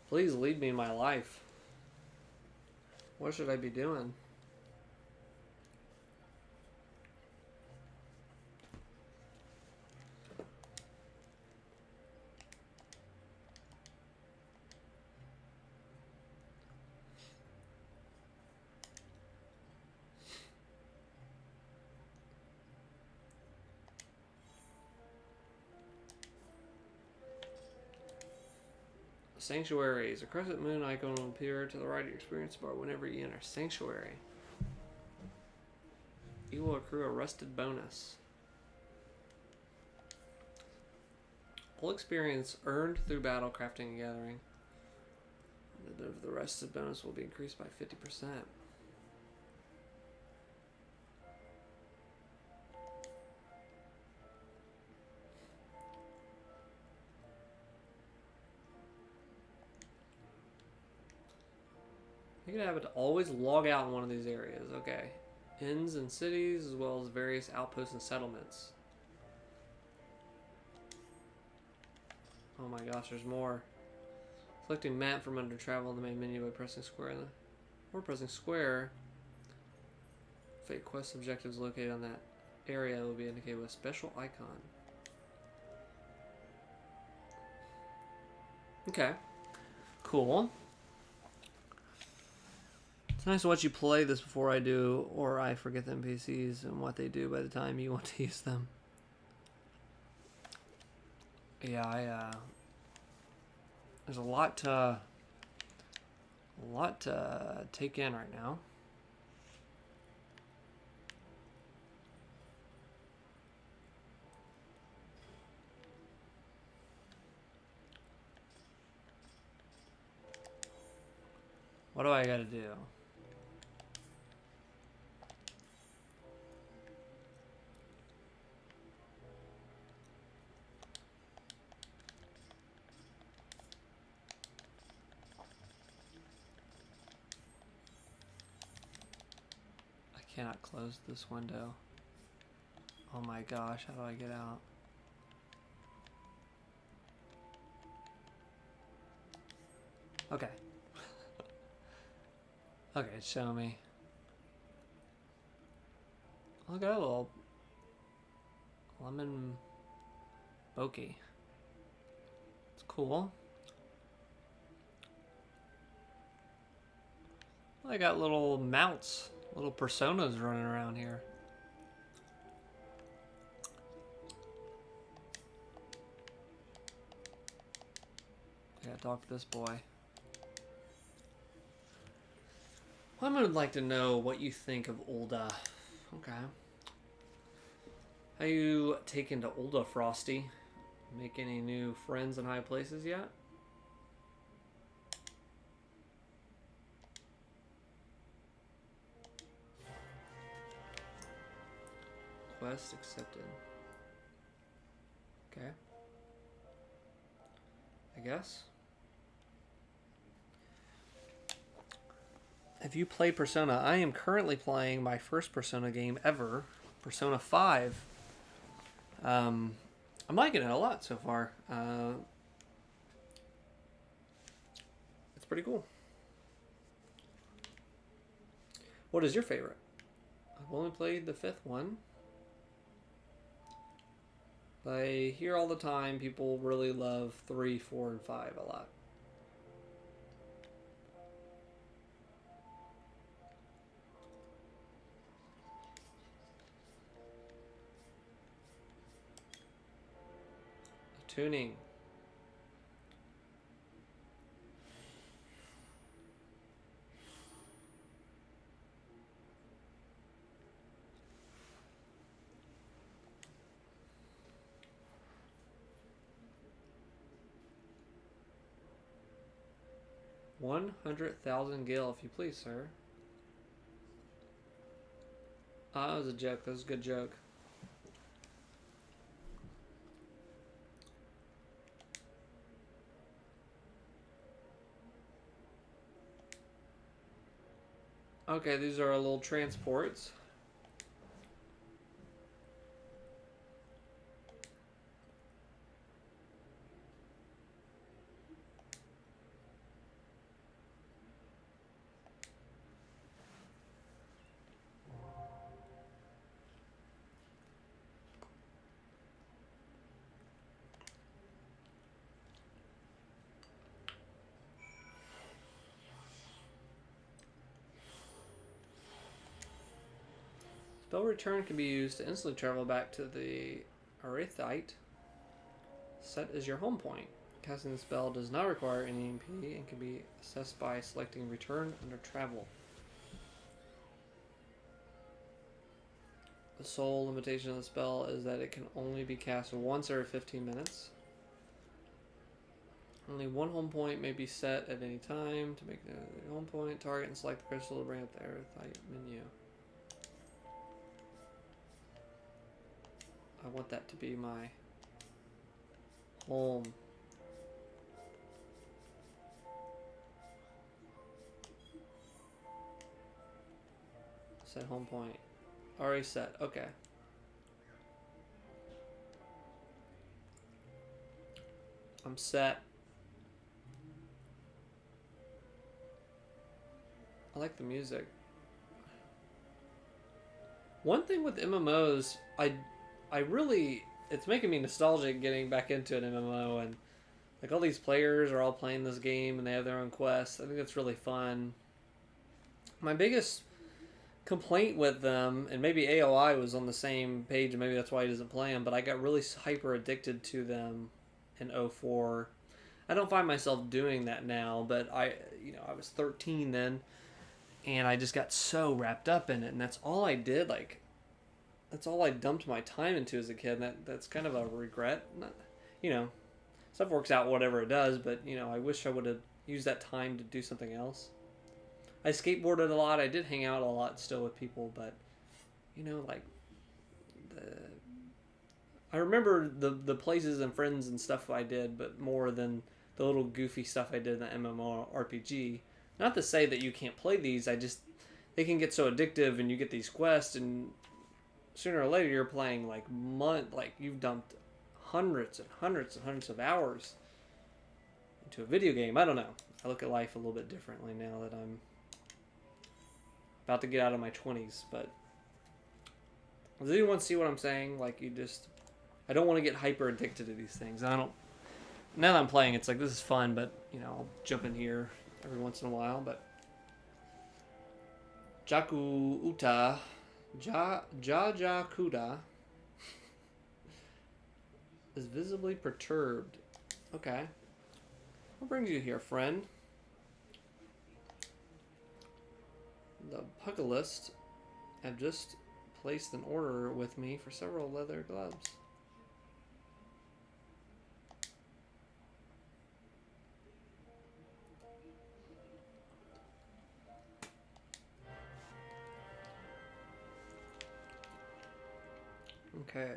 Please lead me in my life. What should I be doing? Sanctuaries. A crescent moon icon will appear to the right of your experience bar whenever you enter Sanctuary. You will accrue a rested bonus. All experience earned through battle, crafting, and gathering. The rested bonus will be increased by 50%. You can have it to always log out in one of these areas. Okay. Inns and cities, as well as various outposts and settlements. Oh my gosh, there's more. Selecting map from under travel in the main menu by pressing square. Or pressing square. If a quest objective is located on that area, it will be indicated with a special icon. Okay. Cool. It's nice to watch you play this before I do, or I forget the NPCs and what they do by the time you want to use them. Yeah, there's a lot to take in right now. What do I gotta do? Cannot close this window. Oh my gosh, how do I get out? Okay. Okay, show me. Look at a little lemon bokeh. It's cool. I got little mounts. Little personas running around here. I gotta talk to this boy. Well, I would like to know what you think of Ulda. Okay. How you taken to Ulda, Frosty? Make any new friends in high places yet? Quest accepted. Okay. I guess. Have you played Persona? I am currently playing my first Persona game ever, Persona 5. I'm liking it a lot so far. It's pretty cool. What is your favorite? I've only played the 5th one. I hear all the time people really love 3, 4, and 5 a lot. Tuning. $100,000 gil, if you please, sir. That was a joke. That was a good joke. Okay, these are our little transports. Spell return can be used to instantly travel back to the Arithite set as your home point. Casting the spell does not require any MP and can be assessed by selecting return under travel. The sole limitation of the spell is that it can only be cast once every 15 minutes. Only one home point may be set at any time. To make the home point, target and select the crystal to bring up the Arithite menu. I want that to be my home. Set home point. Already set. Okay. I'm set. I like the music. One thing with MMOs, I really, it's making me nostalgic getting back into an MMO, and like all these players are all playing this game and they have their own quests. I think that's really fun. My biggest complaint with them, and maybe AOI was on the same page and maybe that's why he doesn't play them, but I got really hyper addicted to them in 04. I don't find myself doing that now, but I was 13 then, and I just got so wrapped up in it, and that's all I did. Like, that's all I dumped my time into as a kid. And that's kind of a regret. Not, stuff works out whatever it does, but I wish I would have used that time to do something else. I skateboarded a lot. I did hang out a lot still with people, but I remember the places and friends and stuff I did, but more than the little goofy stuff I did in the MMORPG. Not to say that you can't play these. They can get so addictive, and you get these quests, and sooner or later you're playing like you've dumped hundreds and hundreds and hundreds of hours into a video game. I don't know. I look at life a little bit differently now that I'm about to get out of my 20s, but does anyone see what I'm saying? Like, I don't want to get hyper addicted to these things. Now that I'm playing, it's like, this is fun, but I'll jump in here every once in a while. But Jaku Uta Jakuda is visibly perturbed. Okay. What brings you here, friend? The Pugilist have just placed an order with me for several leather gloves. Okay.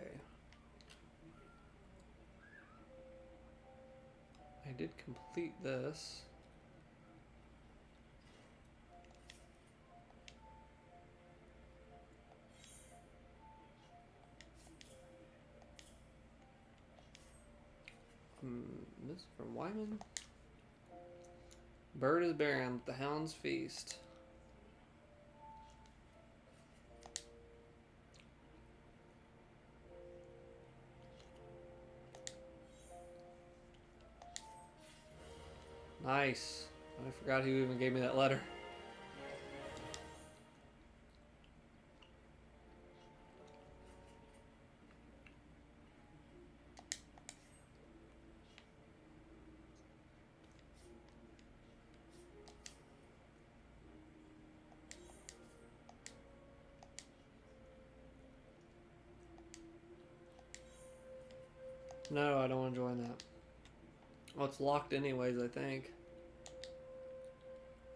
I did complete this. This is from Wyman. Bird is barren, the hounds feast. Nice. I forgot who even gave me that letter. No, I don't want to join that. Oh, it's locked anyways, I think.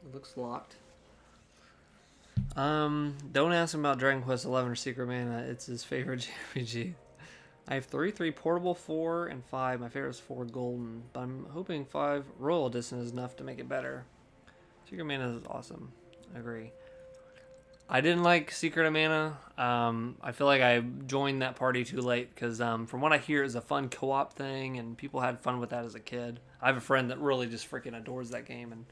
It looks locked. Don't ask him about Dragon Quest XI or Secret Mana. It's his favorite JRPG. I have 3 portable, 4, and 5. My favorite is 4 golden, but I'm hoping 5 Royal Edition is enough to make it better. Secret Mana is awesome. I agree. I didn't like Secret of Mana. I feel like I joined that party too late because from what I hear, it's a fun co-op thing and people had fun with that as a kid. I have a friend that really just freaking adores that game, and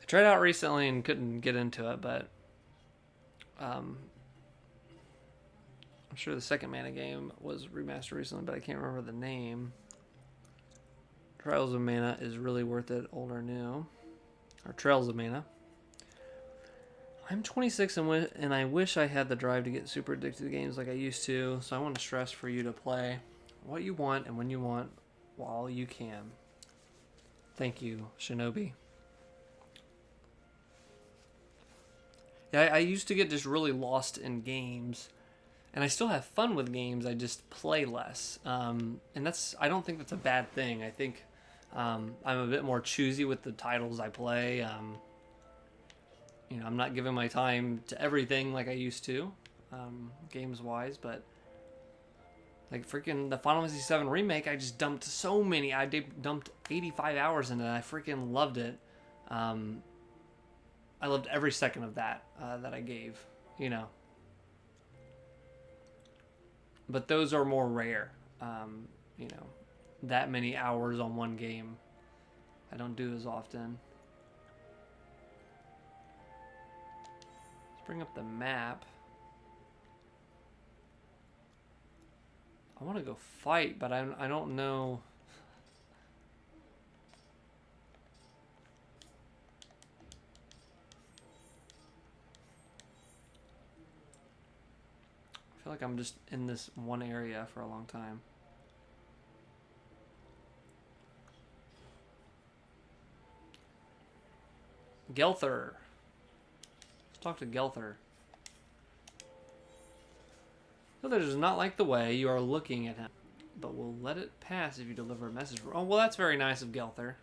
I tried it out recently and couldn't get into it, but I'm sure the second Mana game was remastered recently, but I can't remember the name. Trials of Mana is really worth it, old or new. Or Trails of Mana. I'm 26 and I wish I had the drive to get super addicted to games like I used to. So I want to stress for you to play what you want and when you want while you can. Thank you, Shinobi. Yeah, I used to get just really lost in games, and I still have fun with games. I just play less, and I don't think that's a bad thing. I think I'm a bit more choosy with the titles I play. I'm not giving my time to everything like I used to, games wise, but like freaking the Final Fantasy VII remake, I just dumped so many. I dumped 85 hours into it. I freaking loved it. I loved every second of that that I gave, But those are more rare. That many hours on one game, I don't do as often. Let's bring up the map. I want to go fight, but I don't know. I feel like I'm just in this one area for a long time. Gelther. Let's talk to Gelther. Gelther does not like the way you are looking at him, but will let it pass if you deliver a message. Oh, well, that's very nice of Gelther.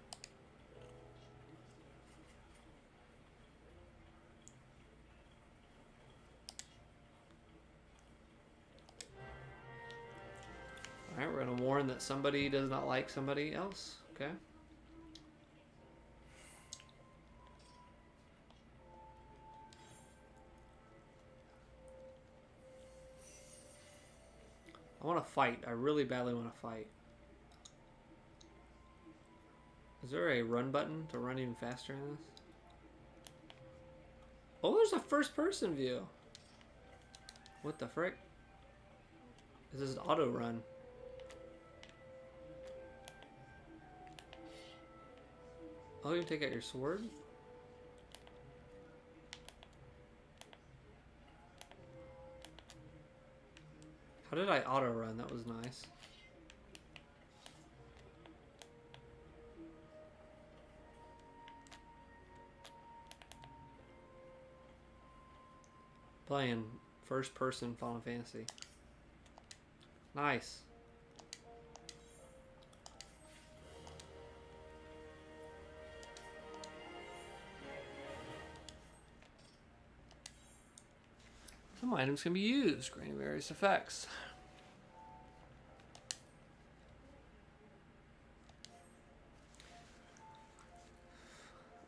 Alright, we're going to warn that somebody does not like somebody else. Okay. I want to fight. I really badly want to fight. Is there a run button to run even faster in this? Oh, there's a first-person view. What the frick? This is auto run. Oh, you can take out your sword? How did I auto run? That was nice. Playing first person Final Fantasy. Nice. Some items can be used, granting various effects.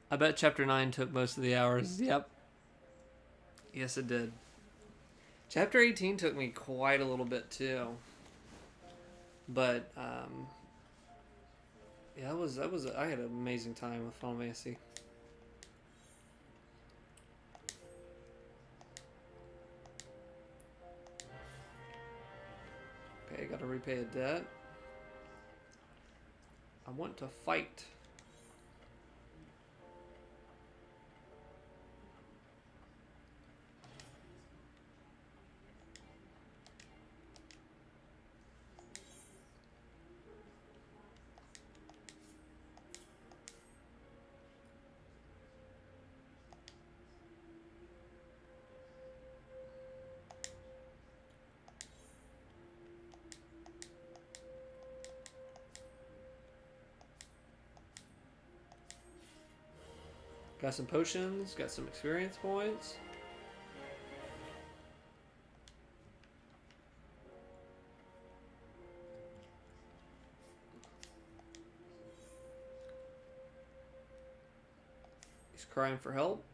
I bet Chapter 9 took most of the hours. Yep. Yes, it did. Chapter 18 took me quite a little bit, too. But, yeah, I had an amazing time with Final Fantasy. Okay, gotta repay a debt. I want to fight. Got some potions, got some experience points. He's crying for help.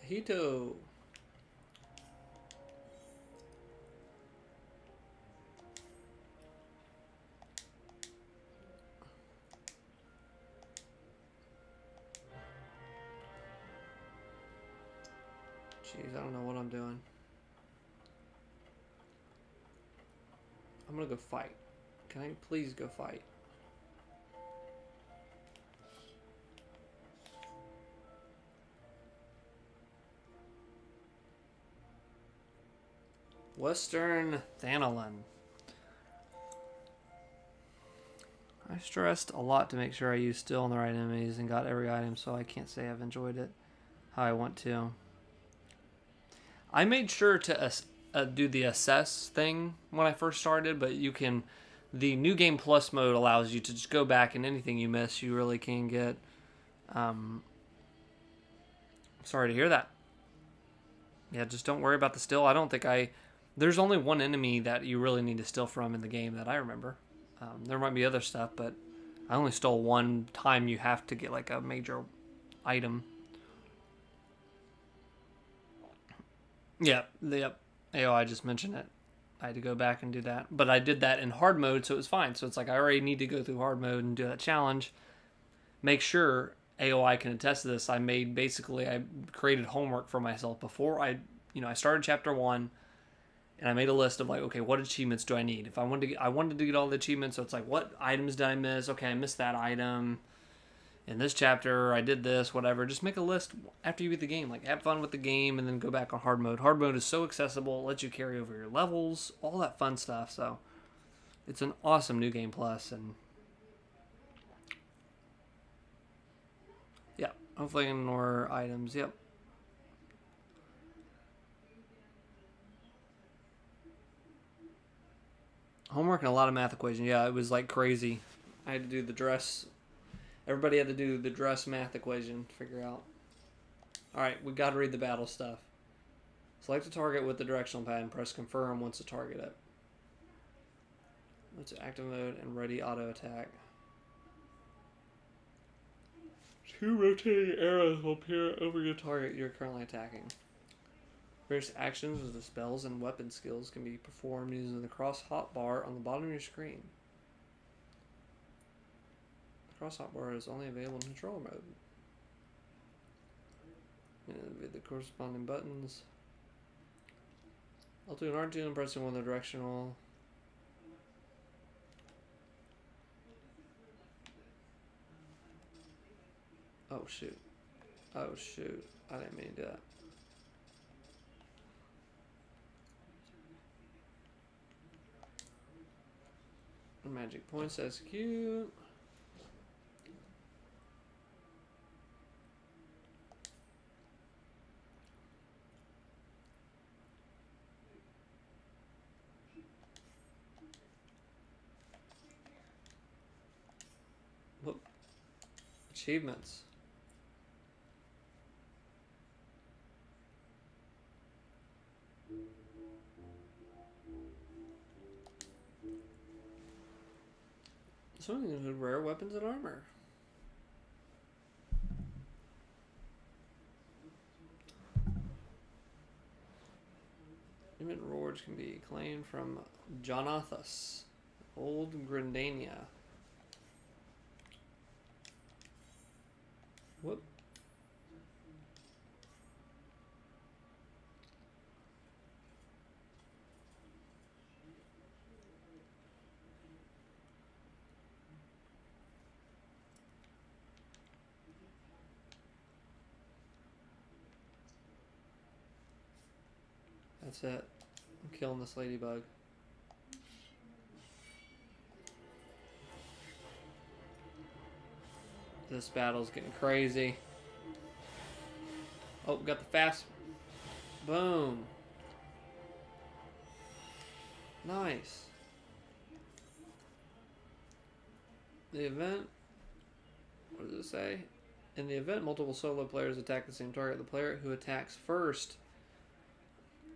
Hito. Jeez, I don't know what I'm doing. I'm gonna go fight. Can I please go fight? Western Thanolin. I stressed a lot to make sure I used still on the right enemies and got every item, so I can't say I've enjoyed it how I want to. I made sure to do the assess thing when I first started, but you can... The New Game Plus mode allows you to just go back, and anything you miss, you really can get. Sorry to hear that. Yeah, just don't worry about the still. I don't think There's only one enemy that you really need to steal from in the game that I remember. There might be other stuff, but I only stole one time you have to get like a major item. Yep. I just mentioned it. I had to go back and do that. But I did that in hard mode, so it was fine. So it's like I already need to go through hard mode and do that challenge. Make sure AOI can attest to this. I created homework for myself before I started chapter 1, and I made a list of like, okay, what achievements do I need? If I wanted to get all the achievements, so it's like, what items did I miss? Okay, I missed that item. In this chapter, I did this, whatever. Just make a list after you beat the game. Like, have fun with the game and then go back on hard mode. Hard mode is so accessible. It lets you carry over your levels, all that fun stuff. So, it's an awesome New Game Plus. And, yeah, hopefully I can ignore items. Yep. Homework and a lot of math equations. Yeah, it was like crazy. I had to do the dress... Everybody had to do the dress math equation to figure out. Alright, we got to read the battle stuff. Select a target with the directional pad and press confirm once to target it. Let's active mode and ready auto attack. 2 rotating arrows will appear over your target you're currently attacking. Various actions with the spells and weapon skills can be performed using the cross hotbar on the bottom of your screen. Cross hotbar is only available in controller mode. And the corresponding buttons. I'll do an R2 and pressing one of the directional. Oh shoot. Oh shoot. I didn't mean to do that. Magic points to execute. Whoop. Achievements. Some include rare weapons and armor. Event rewards can be claimed from Jonathas, Old Grindania. Whoop. That's it. I'm killing this ladybug. This battle's getting crazy. Oh, got the fast. Boom. Nice. The event. What does it say? In the event multiple solo players attack the same target, the player who attacks first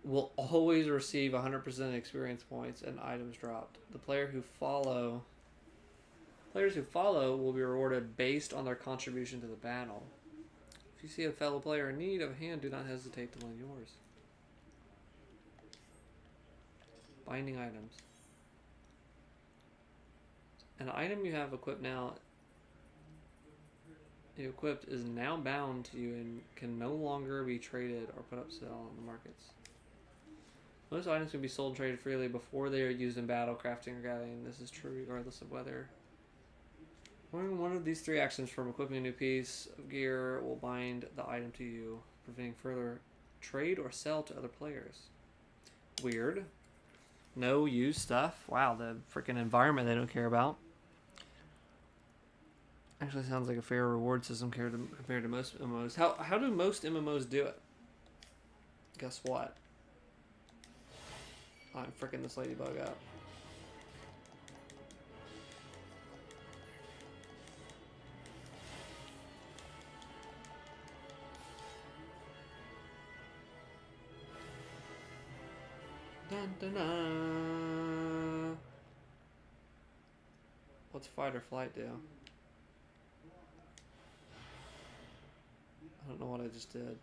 will always receive 100% experience points and items dropped. Players who follow will be rewarded based on their contribution to the battle. If you see a fellow player in need of a hand, do not hesitate to lend yours. Binding items. An item you have equipped now equipped is now bound to you and can no longer be traded or put up sale on the markets. Most items can be sold and traded freely before they are used in battle, crafting, or gathering. This is true regardless of whether. One of these 3 actions from equipping a new piece of gear will bind the item to you, preventing further trade or sell to other players. Weird. No used stuff. Wow, the freaking environment they don't care about. Actually sounds like a fair reward system compared to most MMOs. How do most MMOs do it? Guess what? I'm freaking this ladybug up. Dun, dun, dun. What's fight or flight do? I don't know what I just did.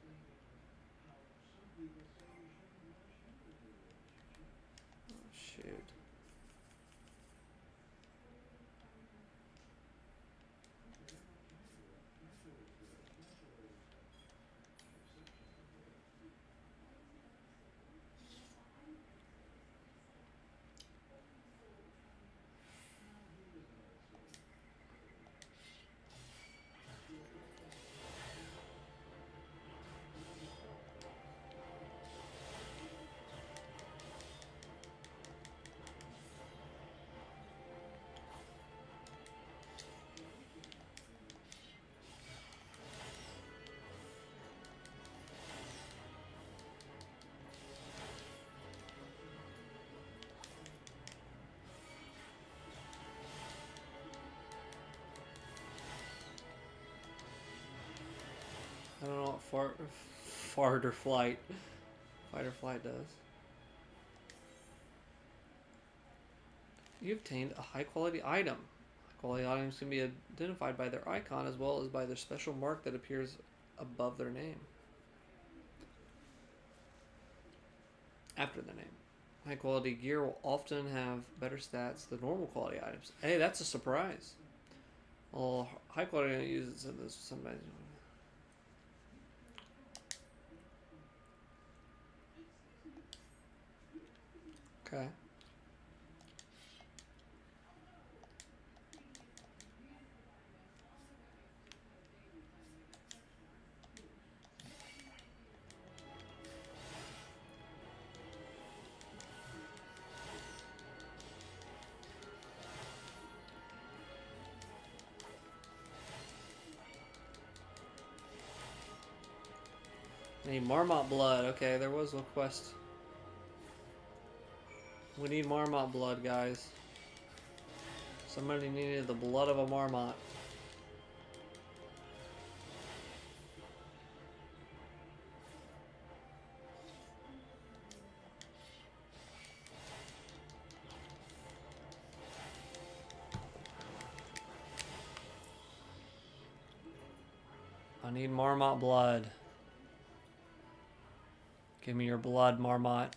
Oh, shoot. I don't know what fight or flight does. You obtained a high quality item. High quality items can be identified by their icon as well as by their special mark that appears above their name. After the name. High quality gear will often have better stats than normal quality items. Hey, that's a surprise. Well, high quality don't use it sometimes. Okay. Need Marmot blood. Okay, there was a quest. We need Marmot blood, guys. Somebody needed the blood of a Marmot. I need Marmot blood. Give me your blood, Marmot.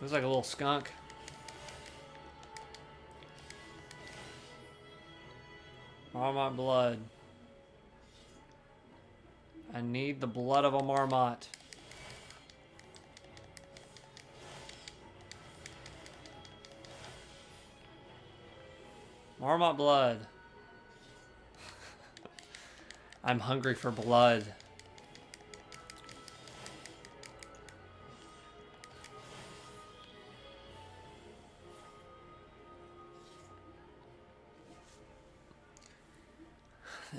Looks like a little skunk. Marmot blood. I need the blood of a Marmot. Marmot blood. I'm hungry for blood.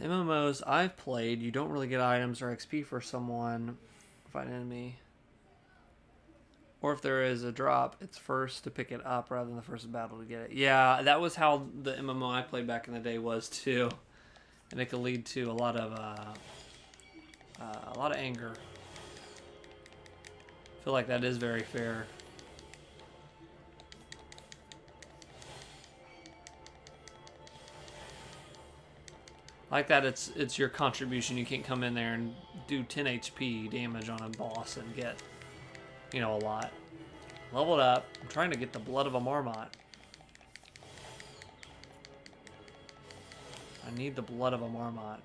MMOs I've played, you don't really get items or XP for someone, fight an enemy. Or if there is a drop, it's first to pick it up rather than the first battle to get it. Yeah, that was how the MMO I played back in the day was too. And it could lead to a lot of anger. I feel like that is very fair. Like that, it's your contribution. You can't come in there and do 10 HP damage on a boss and get, you know, a lot. Leveled up. I'm trying to get the blood of a Marmot. I need the blood of a Marmot.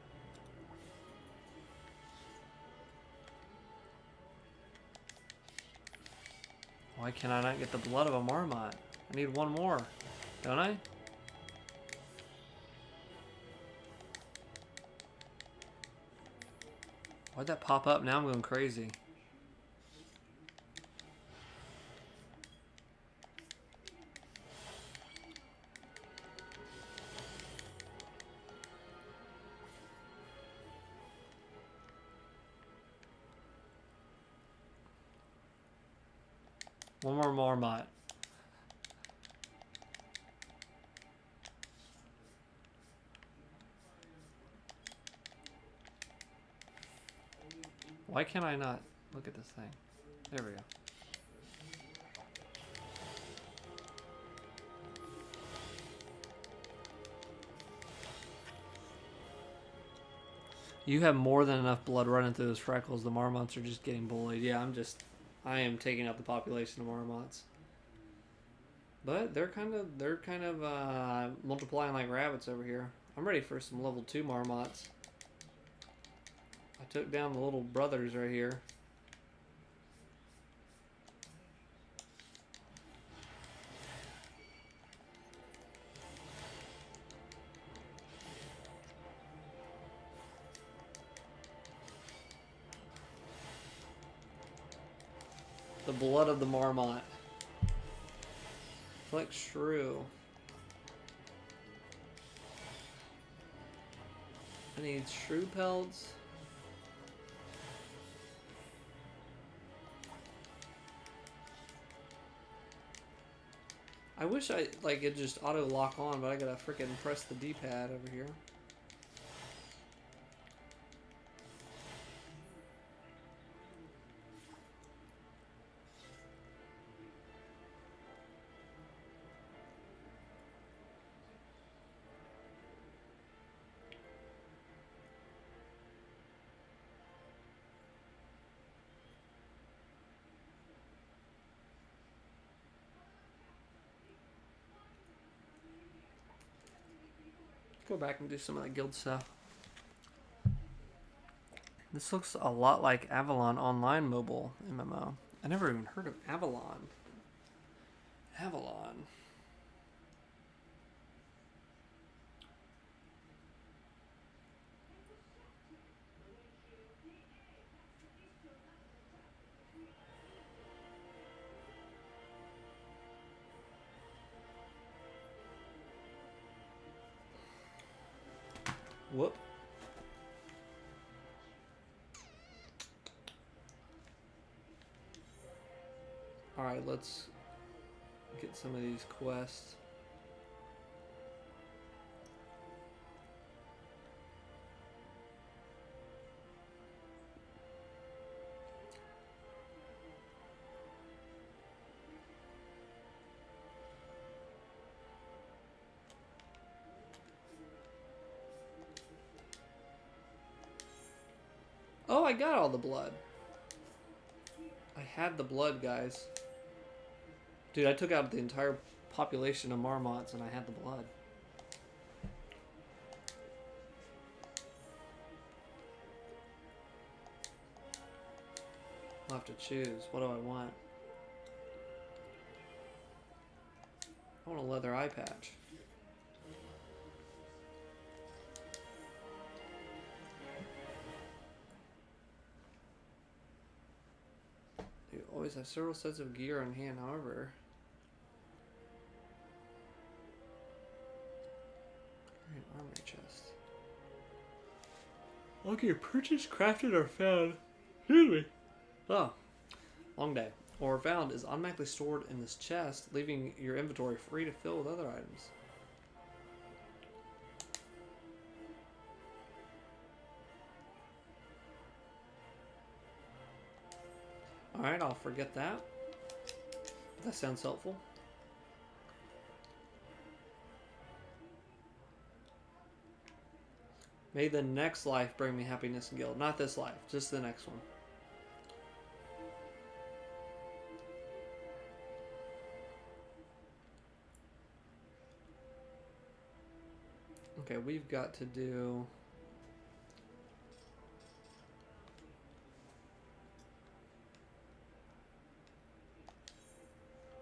Why can I not get the blood of a Marmot? I need one more, don't I? Why'd that pop up? Now I'm going crazy. One more Marmot. Why can't I not look at this thing? There we go. You have more than enough blood running through those freckles. The Marmots are just getting bullied. Yeah, I am taking out the population of Marmots. But they're kind of multiplying like rabbits over here. I'm ready for some level 2 Marmots. I took down the little brothers right here. The blood of the Marmot. Collect shrew. I need shrew pelts. I wish it just auto lock on, but I gotta freaking press the D-pad over here. Go back and do some of that guild stuff. This looks a lot like Avalon Online mobile MMO. I never even heard of Avalon. Avalon. Whoop. Alright, let's get some of these quests. Oh, I got all the blood. I had the blood, guys. Dude, I took out the entire population of Marmots and I had the blood. I'll have to choose. What do I want? I want a leather eye patch. You always have several sets of gear on hand, however. Great armor chest. Okay, purchased, crafted, or found. Excuse me. Oh, long day. Or found is automatically stored in this chest, leaving your inventory free to fill with other items. Alright, I'll forget that. That sounds helpful. May the next life bring me happiness and guilt. Not this life, just the next one. Okay, we've got to do...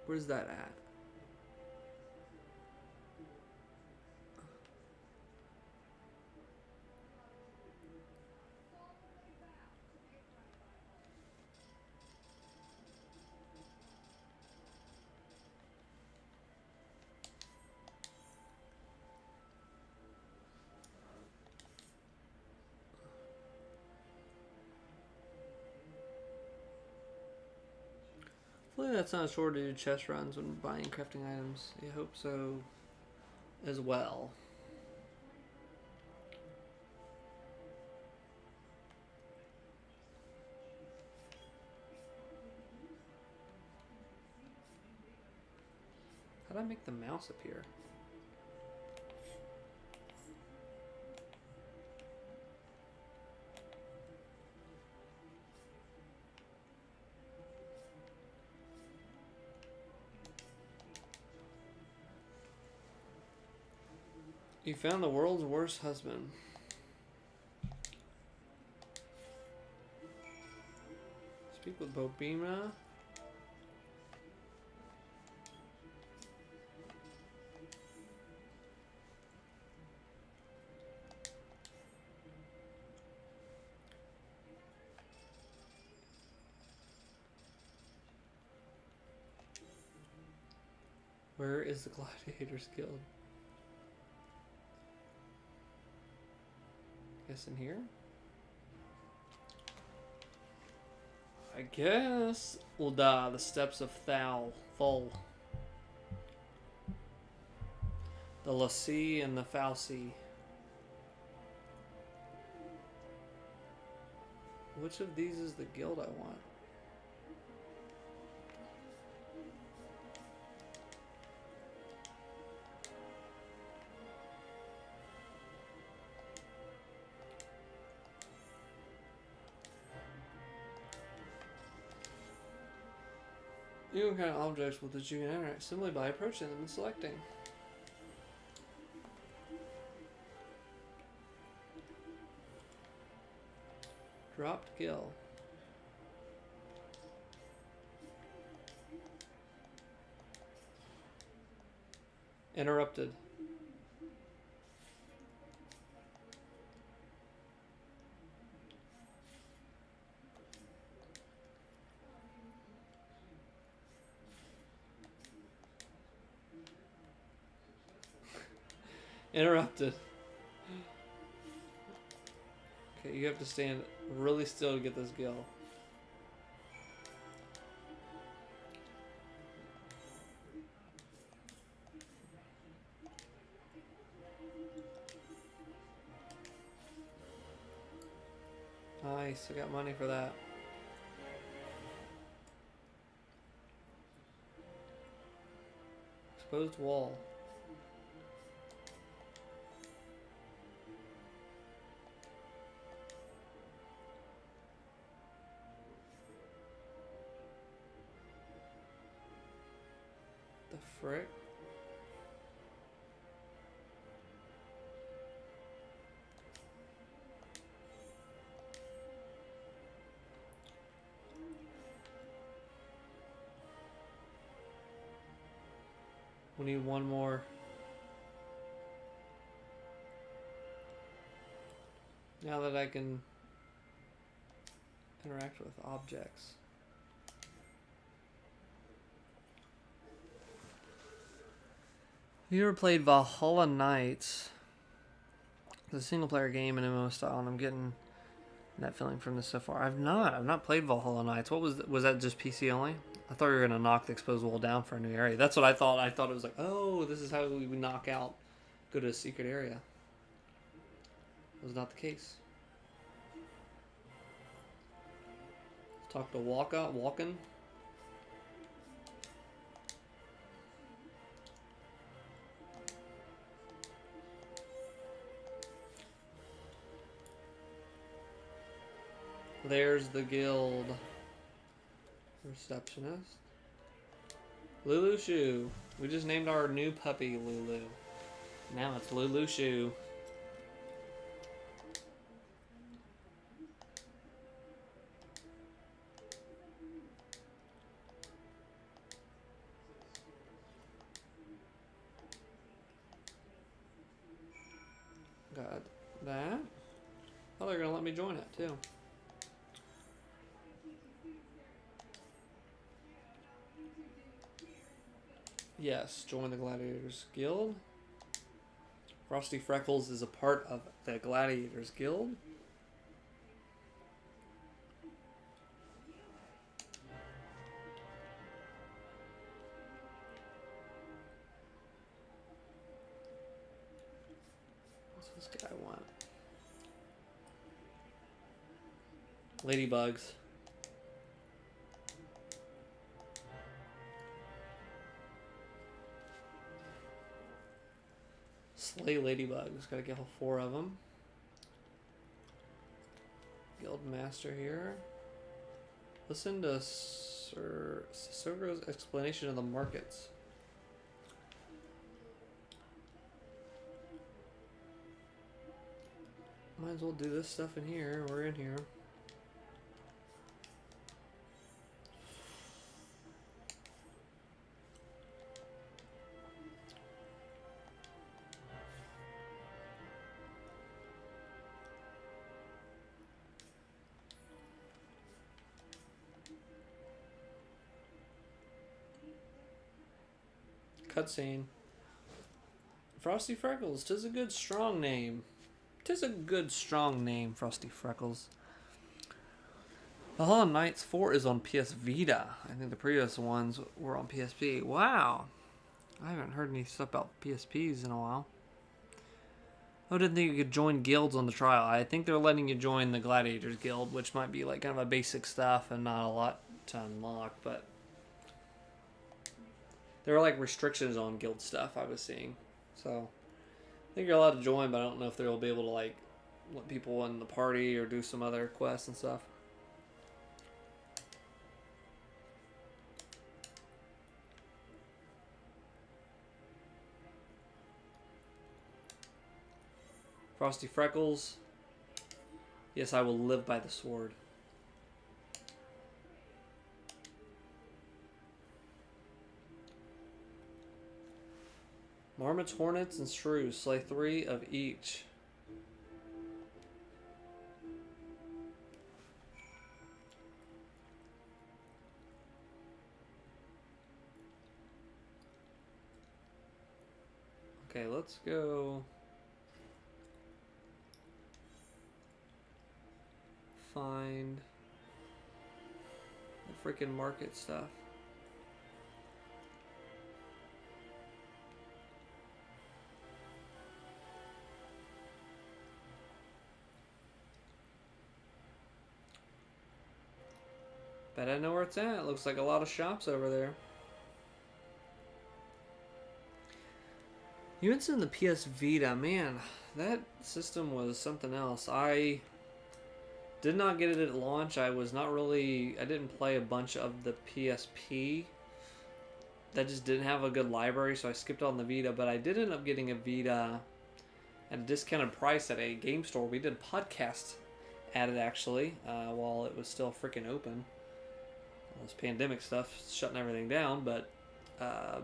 Where's that at? Hopefully that's not a short to do chest runs when buying and crafting items. I hope so as well. How'd I make the mouse appear? You found the world's worst husband. Speak with Bobima. Where is the Gladiators Guild? Guess in here? I guess we'll die. The steps of Thal. The Lassie and the Falsey. Which of these is the guild I want? You encounter objects with which you can interact simply by approaching them and selecting. Dropped gill. Interrupted. Interrupted. Okay, you have to stand really still to get this gill. Nice, I got money for that. Exposed wall. The frick? We need one more. Now that I can interact with objects. Have you ever played Valhalla Knights? It's a single player game in MMO style, and I'm getting that feeling from this so far. I've not played Valhalla Knights. What was that just PC only? I thought we were gonna knock the exposed wall down for a new area. That's what I thought. I thought it was like, oh, this is how we knock out, go to a secret area. That was not the case. Let's talk to Walken. There's the guild. Receptionist. Lulu Shoe. We just named our new puppy Lulu. Now it's Lulu Shoe. that. Oh, they're gonna let me join it too. Yes, join the Gladiators Guild. Frosty Freckles is a part of the Gladiators Guild. What's this guy want? Ladybugs. Slay ladybugs. Gotta get 4 of them. Guild master here. Listen to Sir Sissogo's explanation of the markets. Might as well do this stuff in here. We're in here. Cutscene. Frosty Freckles, 'tis a good strong name. 'Tis a good strong name, Frosty Freckles. The Hollow Knights 4 is on PS Vita. I think the previous ones were on PSP. Wow. I haven't heard any stuff about PSPs in a while. I didn't think you could join guilds on the trial. I think they're letting you join the Gladiators Guild, which might be like kind of a basic stuff and not a lot to unlock, but there are like restrictions on guild stuff I was seeing. So I think you're allowed to join, but I don't know if they'll be able to like let people in the party or do some other quests and stuff. Frosty Freckles. Yes, I will live by the sword. Marmots, hornets, and shrews. Slay 3 of each. Okay, let's go find the freaking market stuff. Bet I know where it's at. It looks like a lot of shops over there. You mentioned the PS Vita. Man, that system was something else. I did not get it at launch. I didn't play a bunch of the PSP. That just didn't have a good library, so I skipped on the Vita. But I did end up getting a Vita at a discounted price at a game store. We did a podcast at it, actually, while it was still freaking open. All this pandemic stuff shutting everything down, but I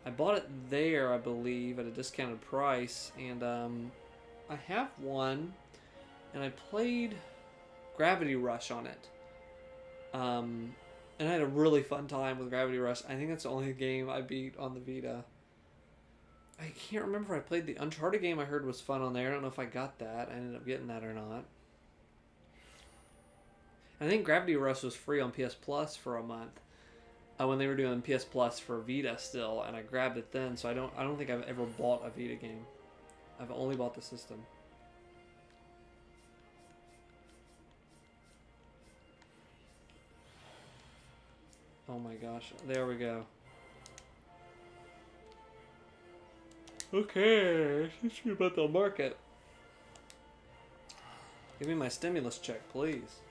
bought it there, I believe, at a discounted price, and I have one, and I played Gravity Rush on it, and I had a really fun time with Gravity Rush. I think that's the only game I beat on the Vita. I can't remember if I played the Uncharted game I heard was fun on there. I don't know if I got that. I ended up getting that or not. I think Gravity Rush was free on PS Plus for a month when they were doing PS Plus for Vita still, and I grabbed it then. So I don't think I've ever bought a Vita game. I've only bought the system. Oh my gosh! There we go. Okay, teach me about the market. Give me my stimulus check, please.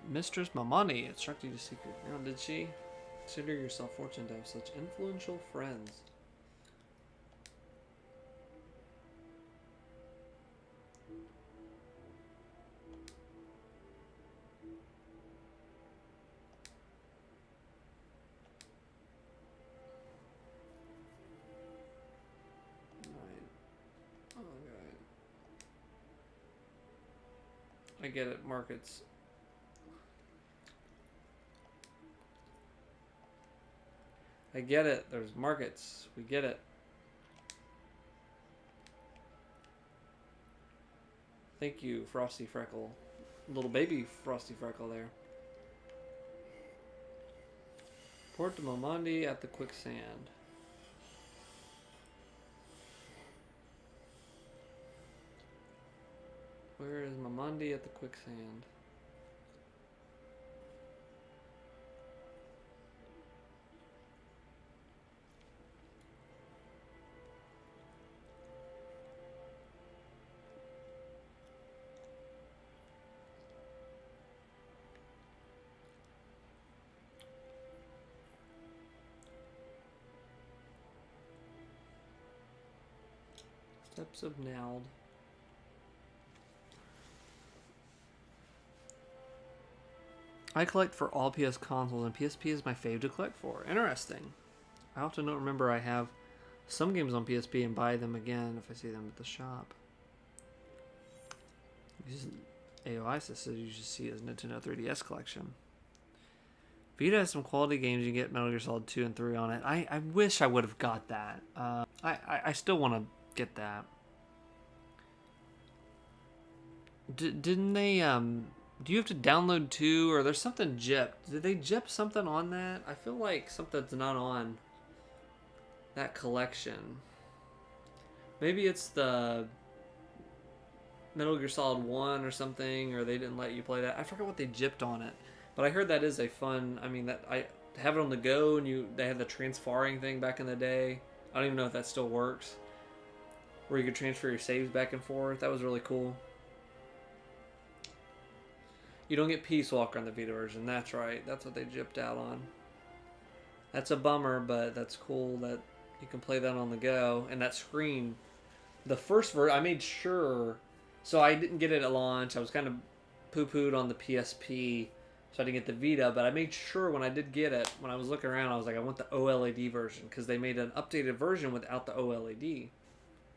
Mistress Mamani instructed you to seek your ground. Did she? Consider yourself fortunate to have such influential friends. I get it. Markets. I get it. There's markets. We get it. Thank you, Frosty Freckle. Little baby Frosty Freckle there. Port to Momandi at the quicksand. Where is Momandi at the quicksand? Steps of Nald. I collect for all PS consoles, and PSP is my fave to collect for. Interesting. I often don't remember I have some games on PSP and buy them again if I see them at the shop. AOI says you should see his Nintendo 3DS collection. Vita has some quality games. You get Metal Gear Solid 2 and 3 on it. I wish I would have got that. I still want to get that. Didn't they do you have to download 2, or there's something gypped? Did they gyp something on that? I feel like something's not on that collection. Maybe it's the Metal Gear Solid 1 or something, or they didn't let you play that. I forgot what they gypped on it. But I heard that is a fun, I mean, that I have it on the go, and they had the transferring thing back in the day. I don't even know if that still works. Where you could transfer your saves back and forth. That was really cool. You don't get Peace Walker on the Vita version. That's right. That's what they gypped out on. That's a bummer, but that's cool that you can play that on the go. And that screen, the first version, I made sure. So I didn't get it at launch. I was kind of poo-pooed on the PSP, so I didn't get the Vita. But I made sure when I did get it, when I was looking around, I was like, I want the OLED version, because they made an updated version without the OLED.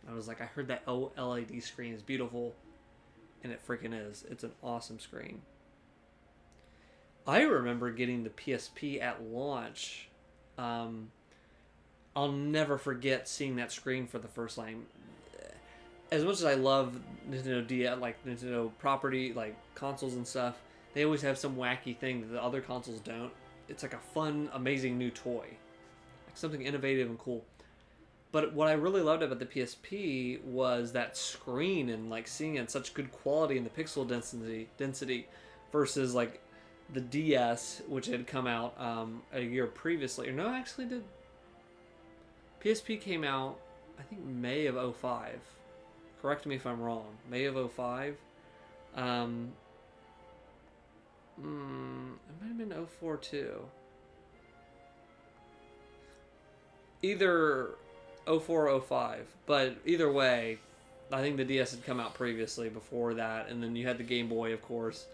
I was like, I heard that OLED screen is beautiful, and it freaking is. It's an awesome screen. I remember getting the PSP at launch. I'll never forget seeing that screen for the first time. As much as I love Nintendo DS, like Nintendo property, like consoles and stuff, they always have some wacky thing that the other consoles don't. It's like a fun, amazing new toy, like something innovative and cool. But what I really loved about the PSP was that screen, and like seeing it in such good quality and the pixel density versus like the DS, which had come out a year previously. Or no, actually did. PSP came out, I think, May of 05. Correct me if I'm wrong. May of 05. It might have been 04 too. Either 04 or 05. But either way, I think the DS had come out previously before that. And then you had the Game Boy, of course.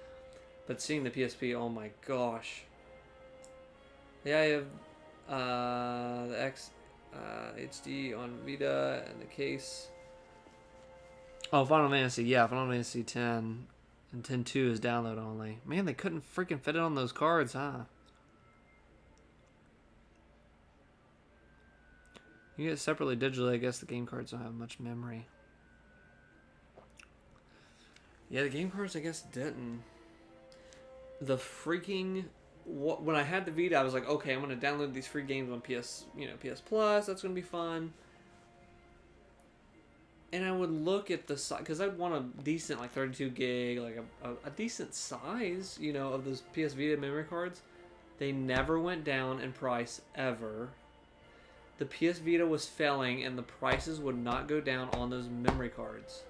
But seeing the PSP, oh my gosh. Yeah, I have the X HD on Vita and the case. Oh, Final Fantasy. Yeah, Final Fantasy 10 and 10.2 is download only. Man, they couldn't freaking fit it on those cards, huh? You get it separately digitally. I guess the game cards don't have much memory. Yeah, the game cards, I guess, didn't. The freaking... When I had the Vita, I was like, okay, I'm going to download these free games on PS Plus. That's going to be fun. And I would look at the size, because I'd want a decent, like, 32 gig, like a decent size, of those PS Vita memory cards. They never went down in price, ever. The PS Vita was failing, and the prices would not go down on those memory cards.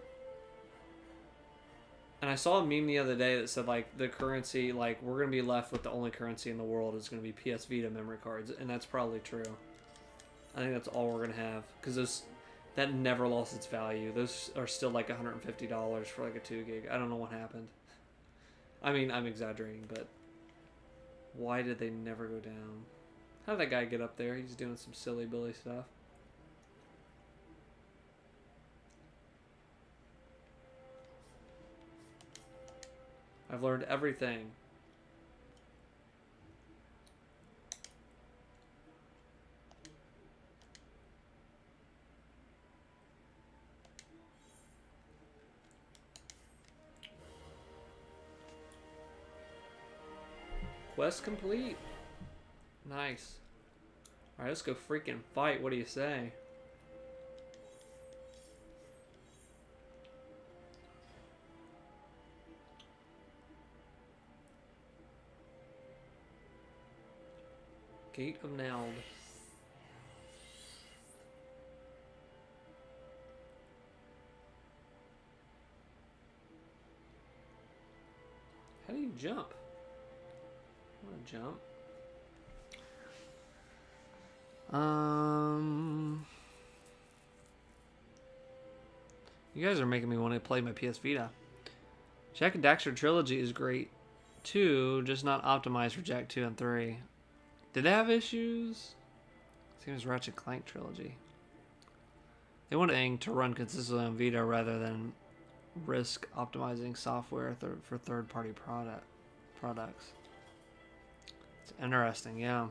And I saw a meme the other day that said, like, the currency, like, we're going to be left with the only currency in the world is going to be PS Vita memory cards. And that's probably true. I think that's all we're going to have. Because that never lost its value. Those are still, like, $150 for, like, a 2 gig. I don't know what happened. I mean, I'm exaggerating, but why did they never go down? How did that guy get up there? He's doing some silly Billy stuff. I've learned everything. Quest complete. Nice. Alright, let's go freaking fight. What do you say? Gate of Neld. How do you jump? I want to jump. You guys are making me want to play my PS Vita. Jak and Daxter Trilogy is great too, just not optimized for Jak 2 and 3. Did it have issues? Same as Ratchet Clank Trilogy. They want Ing to run consistently on Vita rather than risk optimizing software for third-party products. It's interesting, yeah.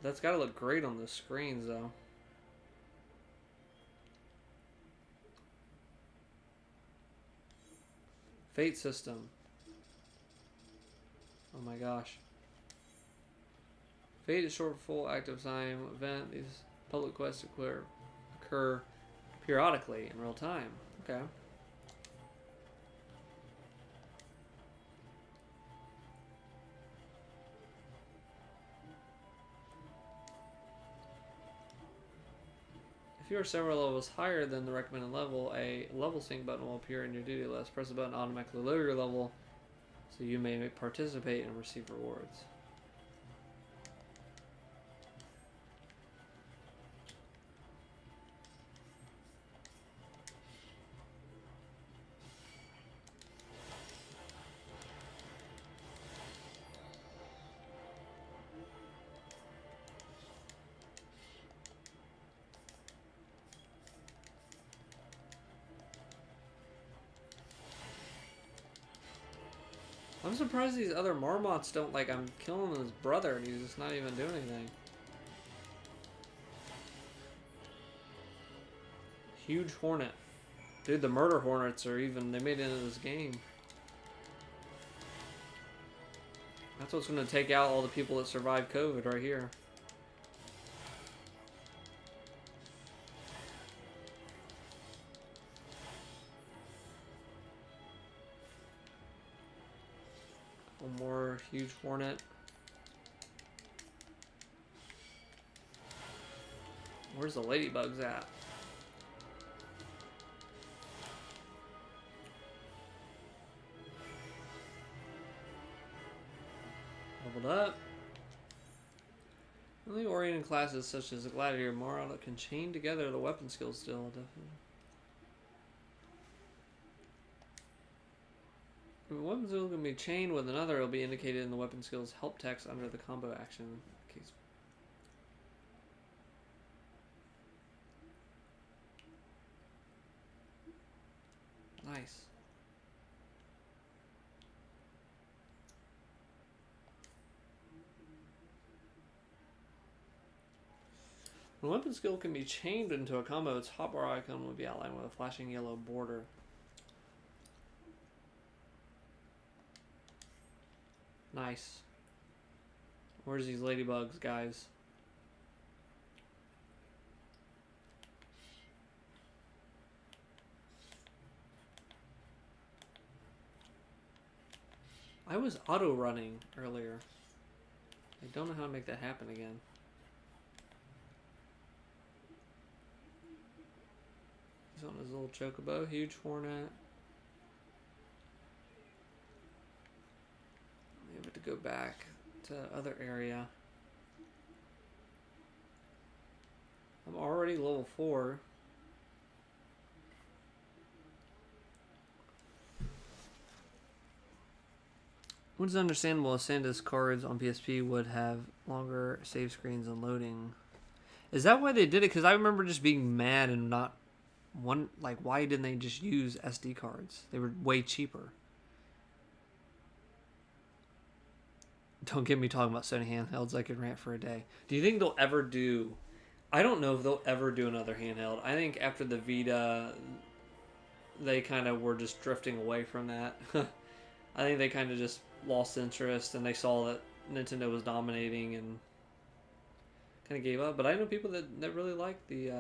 That's gotta look great on the screens, though. Fate system. Oh my gosh. Fate is short, full, active time event. These public quests occur periodically in real time. Okay. If you are several levels higher than the recommended level, a level sync button will appear in your duty list. Press the button to automatically lower your level so you may participate and receive rewards. I'm surprised these other Marmots don't, like, I'm killing his brother and he's just not even doing anything. Huge Hornet. Dude, the Murder Hornets are even, they made it into this game. That's what's going to take out all the people that survived COVID right here. One more huge Hornet. Where's the ladybugs at? Leveled up. Only oriented classes such as the Gladiator and Marauder can chain together the weapon skills still, definitely. If a weapon skill can be chained with another, it will be indicated in the weapon skills help text under the combo action. Case. Nice. When a weapon skill can be chained into a combo, its hotbar icon will be outlined with a flashing yellow border. Nice. Where's these ladybugs, guys? I was auto-running earlier. I don't know how to make that happen again. He's on his little chocobo. Huge Hornet. Maybe to go back to other area. I'm already level 4. Which is understandable, as Sandisk cards on PSP would have longer save screens and loading. Is that why they did it? Because I remember just being mad and not why didn't they just use SD cards? They were way cheaper. Don't get me talking about Sony handhelds. I could rant for a day. Do you think they'll ever do... I don't know if they'll ever do another handheld. I think after the Vita, they kind of were just drifting away from that. I think they kind of just lost interest, and they saw that Nintendo was dominating and kind of gave up. But I know people that really like the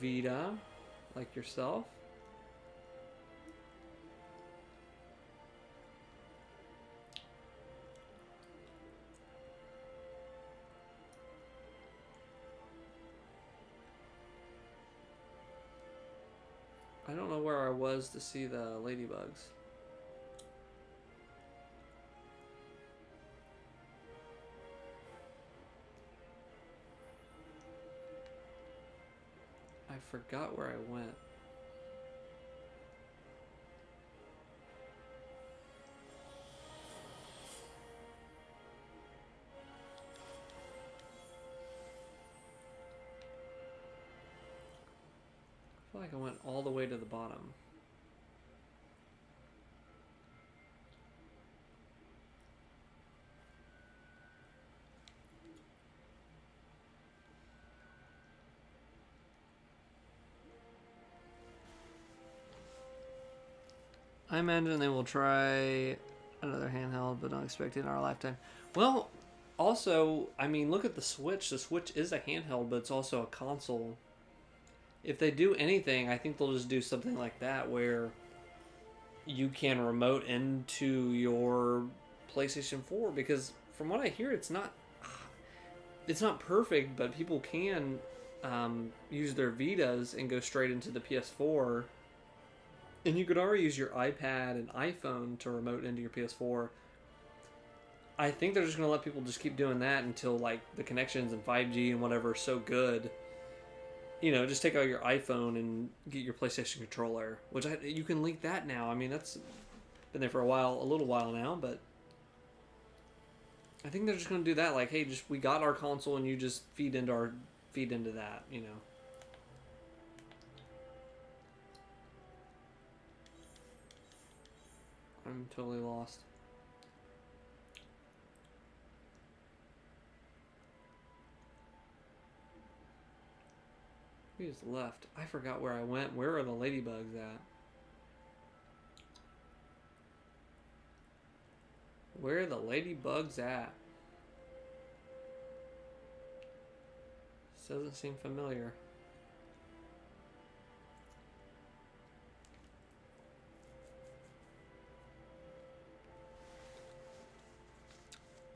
Vita, like yourself. I don't know where I was to see the ladybugs. I forgot where I went. I feel like I went all the way to the bottom. I imagine they will try another handheld, but don't expect it in our lifetime. Well, also, I mean, look at the Switch. The Switch is a handheld, but it's also a console. If they do anything, I think they'll just do something like that, where you can remote into your PlayStation 4, because from what I hear, it's not perfect, but people can use their Vitas and go straight into the PS4. And you could already use your iPad and iPhone to remote into your PS4. I think they're just going to let people just keep doing that until like the connections and 5G and whatever are so good. You know, just take out your iPhone and get your PlayStation controller, which you can link that now. I mean, that's been there for a little while now, but I think they're just going to do that. Like, hey, we got our console and you just feed into that, you know. I'm totally lost. We just left. I forgot where I went. Where are the ladybugs at? Where are the ladybugs at? This doesn't seem familiar.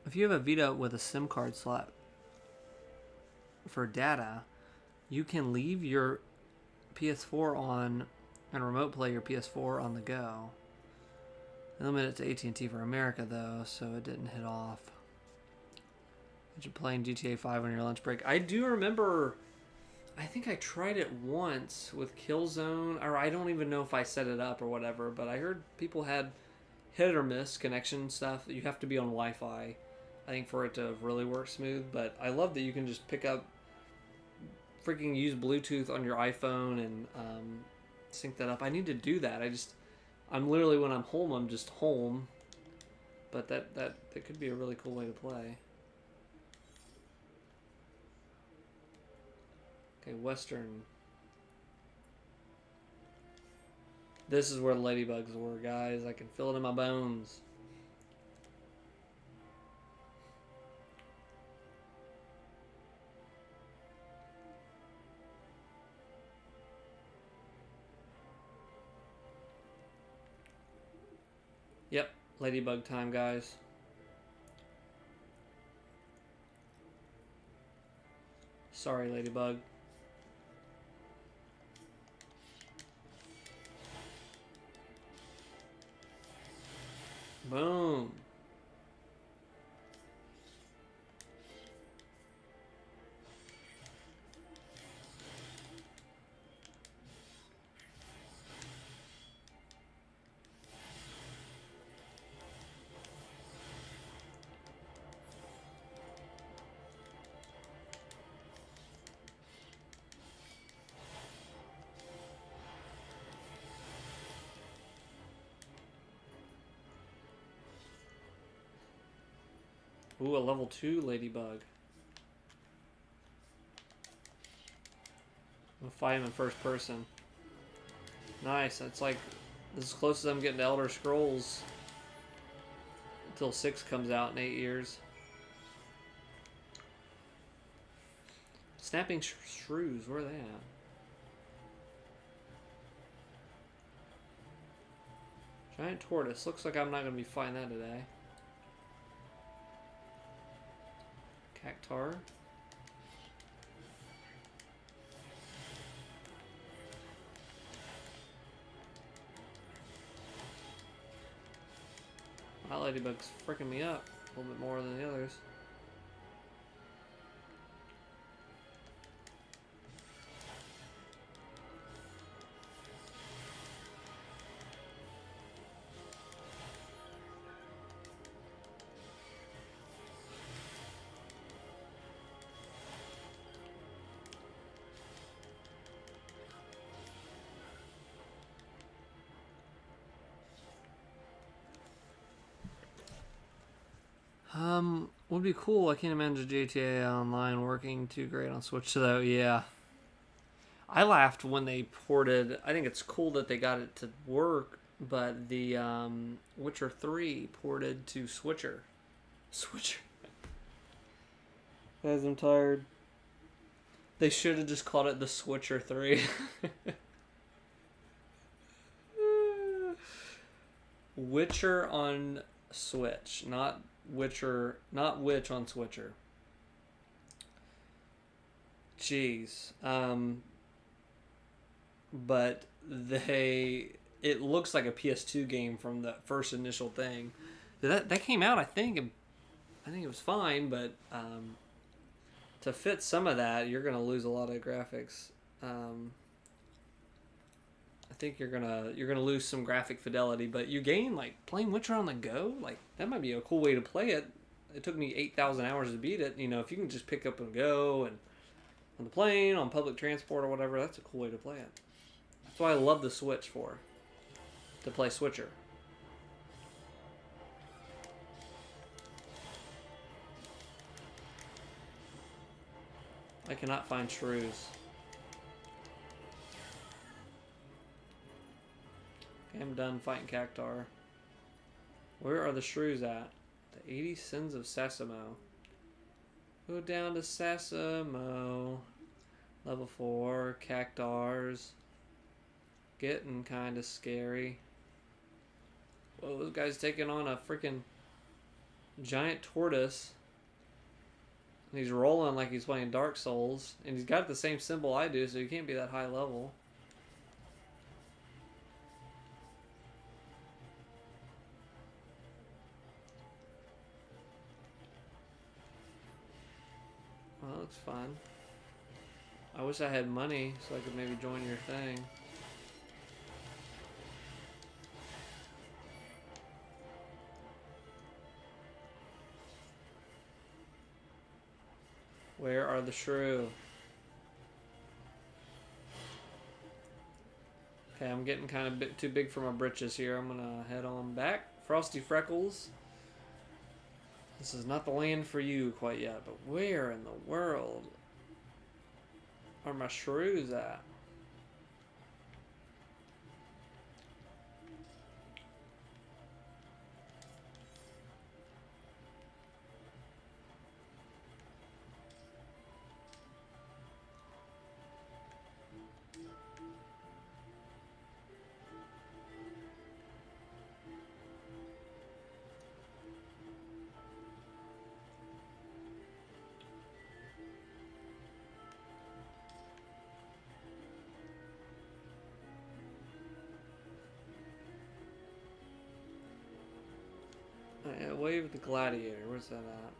If you have a Vita with a SIM card slot for data, you can leave your PS4 on and remote play your PS4 on the go. Limit it to AT&T for America, though, so it didn't hit off. You're playing GTA 5 on your lunch break. I do remember, I think I tried it once with Killzone, or I don't even know if I set it up or whatever, but I heard people had hit or miss connection stuff. You have to be on Wi-Fi, I think, for it to really work smooth. But I love that you can just pick up, freaking use Bluetooth on your iPhone and sync that up. I need to do that. I'm literally, when I'm home, I'm just home. But that could be a really cool way to play. Okay, Western. This is where the ladybugs were, guys. I can feel it in my bones. Yep, ladybug time, guys. Sorry, ladybug. Boom. Ooh, a level 2 ladybug. We'll fight him in first person. Nice. That's like as close as I'm getting to Elder Scrolls. Until 6 comes out in 8 years. Snapping shrews, where are they at? Giant tortoise. Looks like I'm not going to be fighting that today. Cactar. My ladybug's freaking me up a little bit more than the others. Would be cool. I can't imagine GTA Online working too great on Switch though. Yeah. I laughed when they ported. I think it's cool that they got it to work, but the Witcher 3 ported to Switcher. Switcher. Guys, I'm tired. They should have just called it the Switcher 3. Witcher on Switch, not Witcher, not Witch on Switcher. Jeez. But it looks like a PS2 game from the first initial thing. That came out, I think it was fine, but to fit some of that, you're gonna lose a lot of graphics. I think you're gonna lose some graphic fidelity, but you gain like playing Witcher on the go. Like that might be a cool way to play it. It took me 8,000 hours to beat it. You know, if you can just pick up and go and on the plane, on public transport or whatever, that's a cool way to play it. That's why I love the Switch to play Switcher. I cannot find shrews. Okay, I'm done fighting Cactar. Where are the shrews at? The 80 Sins of Sasimo. Go down to Sasimo. Level 4, Cactars. Getting kind of scary. Whoa, this guy's taking on a freaking giant tortoise. And he's rolling like he's playing Dark Souls. And he's got the same symbol I do, so he can't be that high level. Well, that looks fun. I wish I had money so I could maybe join your thing. Where are the shrew? Okay, I'm getting kind of a bit too big for my britches here. I'm gonna head on back. Frosty Freckles. This is not the land for you quite yet, but where in the world are my shrews at? Wave of the Gladiator. Where's that at?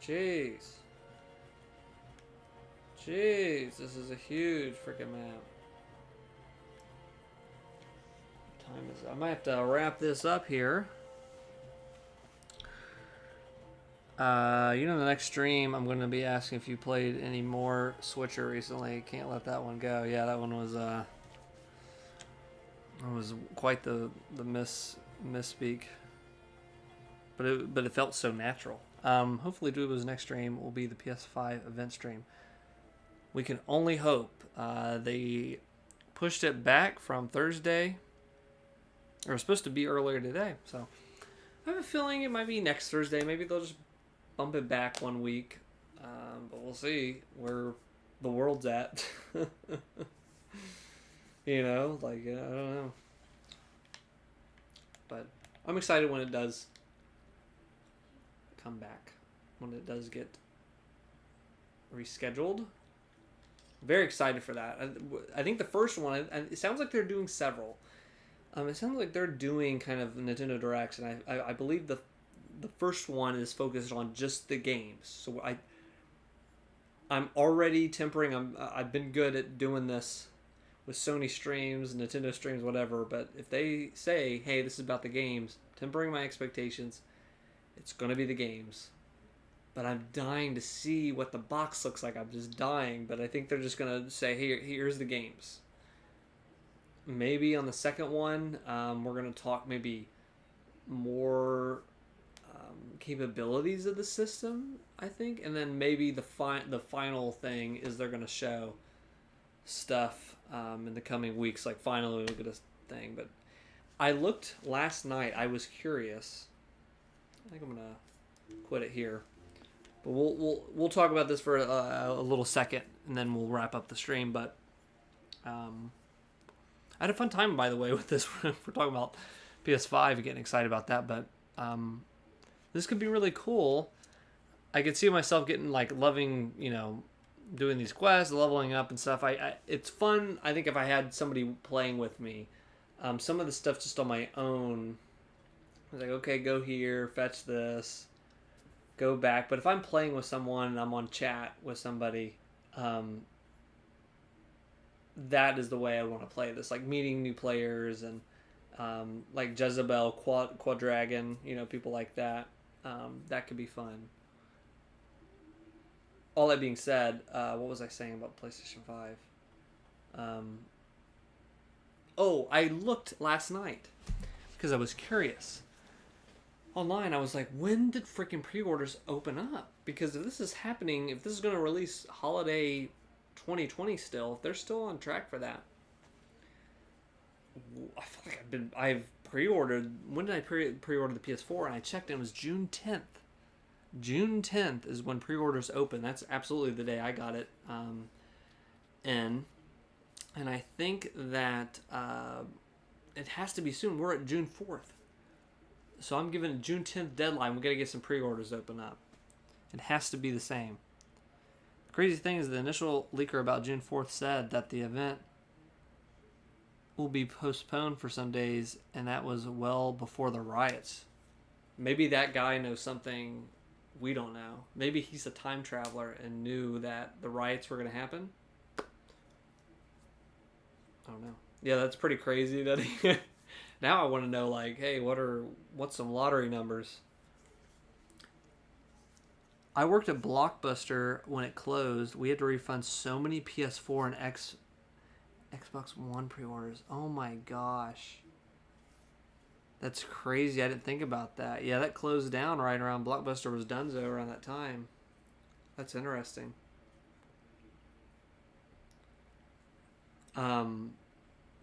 Jeez. Jeez, this is a huge freaking map. What time is it? I might have to wrap this up here. You know, the next stream, I'm going to be asking if you played any more Switcher recently. Can't let that one go. Yeah, that one was, It was quite the misspeak, but it felt so natural. Hopefully, Duo's next stream will be the PS5 event stream. We can only hope. They pushed it back from Thursday. It was supposed to be earlier today, so I have a feeling it might be next Thursday. Maybe they'll just bump it back 1 week, but we'll see where the world's at. You know, like, I don't know. But I'm excited when it does come back, when it does get rescheduled. Very excited for that. I think the first one, it sounds like they're doing several. It sounds like they're doing kind of Nintendo Directs, and I believe the first one is focused on just the games. So I'm already tempering. I've been good at doing this with Sony streams, Nintendo streams, whatever. But if they say, hey, this is about the games, tempering my expectations, it's going to be the games. But I'm dying to see what the box looks like. I'm just dying. But I think they're just going to say, here's the games. Maybe on the second one, we're going to talk maybe more capabilities of the system, I think. And then maybe the final thing is they're going to show stuff in the coming weeks. Like, finally, we'll get a thing. But I looked last night. I was curious. I think I'm going to quit it here. But we'll talk about this for a little second, and then we'll wrap up the stream. But I had a fun time, by the way, with this. We're talking about PS5 and getting excited about that. But this could be really cool. I could see myself getting, like, loving, you know, doing these quests, leveling up and stuff. It's fun, I think, if I had somebody playing with me. Some of the stuff just on my own, I was like, okay, go here, fetch this, go back. But if I'm playing with someone and I'm on chat with somebody, that is the way I want to play this. Like, meeting new players and like Jezebel, Quadragon, you know, people like that. That could be fun. All that being said, what was I saying about PlayStation 5? I looked last night because I was curious. Online, I was like, when did freaking pre-orders open up? Because if this is happening, if this is going to release holiday 2020 still, if they're still on track for that, I feel like I've pre-ordered. When did I pre-order the PS4? And I checked, and it was June 10th. June 10th is when pre-orders open. That's absolutely the day I got it in. And I think that it has to be soon. We're at June 4th. So I'm giving a June 10th deadline. We got to get some pre-orders open up. It has to be the same. The crazy thing is the initial leaker about June 4th said that the event will be postponed for some days, and that was well before the riots. Maybe that guy knows something we don't know. Maybe he's a time traveler and knew that the riots were going to happen. I don't know. Yeah, that's pretty crazy that he... Now I want to know, like, hey, what's some lottery numbers? I worked at Blockbuster when it closed. We had to refund so many PS4 and Xbox One pre-orders. Oh my gosh. That's crazy. I didn't think about that. Yeah, that closed down right around Blockbuster was donezo around that time. That's interesting.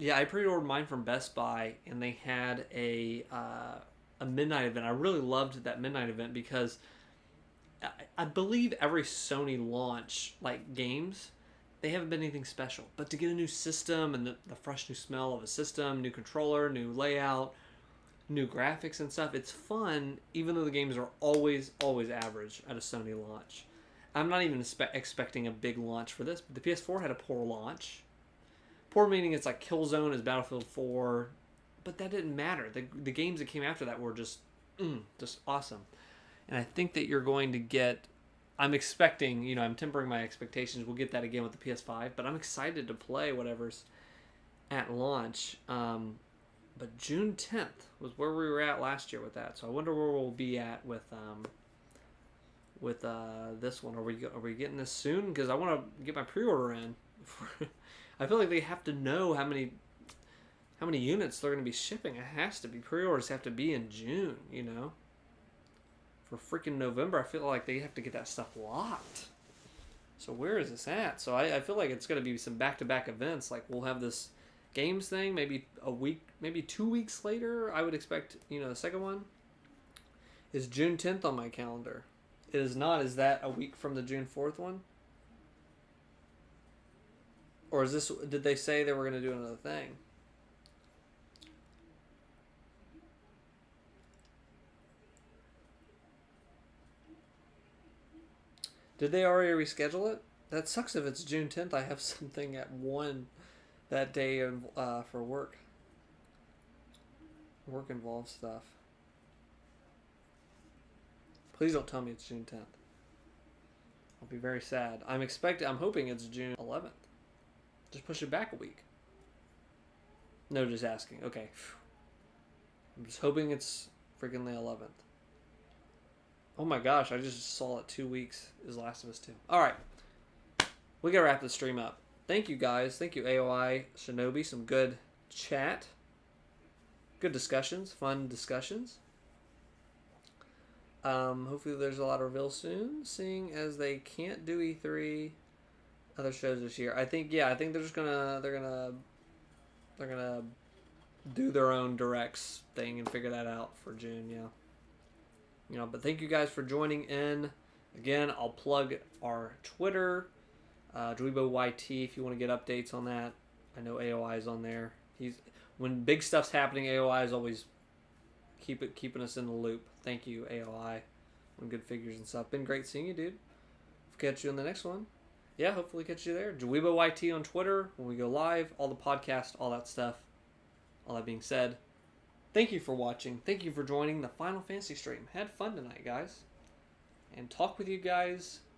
Yeah, I pre-ordered mine from Best Buy, and they had a midnight event. I really loved that midnight event because I believe every Sony launch, like, games, they haven't been anything special. But to get a new system and the fresh new smell of a system, new controller, new layout, new graphics and stuff, it's fun, even though the games are always average at a Sony launch. I'm not even expecting a big launch for this, but the PS4 had a poor launch. Poor meaning it's like Killzone is Battlefield 4, but that didn't matter. The games that came after that were just awesome. And I think that you're going to get... I'm expecting, you know, I'm tempering my expectations. We'll get that again with the PS5, but I'm excited to play whatever's at launch. But June 10th was where we were at last year with that. So I wonder where we'll be at with this one. Are we getting this soon? Because I want to get my pre-order in. I feel like they have to know how how many units they're going to be shipping. It has to be. Pre-orders have to be in June, you know. For freaking November, I feel like they have to get that stuff locked. So where is this at? So I feel like it's going to be some back-to-back events. Like we'll have this games thing maybe a week, maybe 2 weeks later. I would expect, you know, the second one is June 10th on my calendar. It is not. Is that a week from the June 4th one? Or is this, did they say they were going to do another thing? Did they already reschedule it? That sucks if it's June 10th. I have something at 1 that day for work. Work involved stuff. Please don't tell me it's June 10th. I'll be very sad. I'm hoping it's June 11th. Just push it back a week. No, just asking. Okay. I'm just hoping it's freaking the 11th. Oh my gosh, I just saw it 2 weeks is Last of Us 2. Alright. We gotta wrap the stream up. Thank you guys. Thank you, AOI Shinobi. Some good chat. Good discussions. Fun discussions. Hopefully there's a lot of reveal soon, seeing as they can't do E3 other shows this year. I think they're just gonna do their own directs thing and figure that out for June, yeah. You know, but thank you guys for joining in. Again, I'll plug our Twitter, DweeboYT, if you want to get updates on that. I know AOI is on there. When big stuff's happening, AOI is always keeping us in the loop. Thank you, AOI, on good figures and stuff. Been great seeing you, dude. Catch you on the next one. Yeah, hopefully catch you there. DweeboYT on Twitter when we go live, all the podcasts, all that stuff. All that being said, thank you for watching. Thank you for joining the Final Fantasy stream. Had fun tonight, guys. And talk with you guys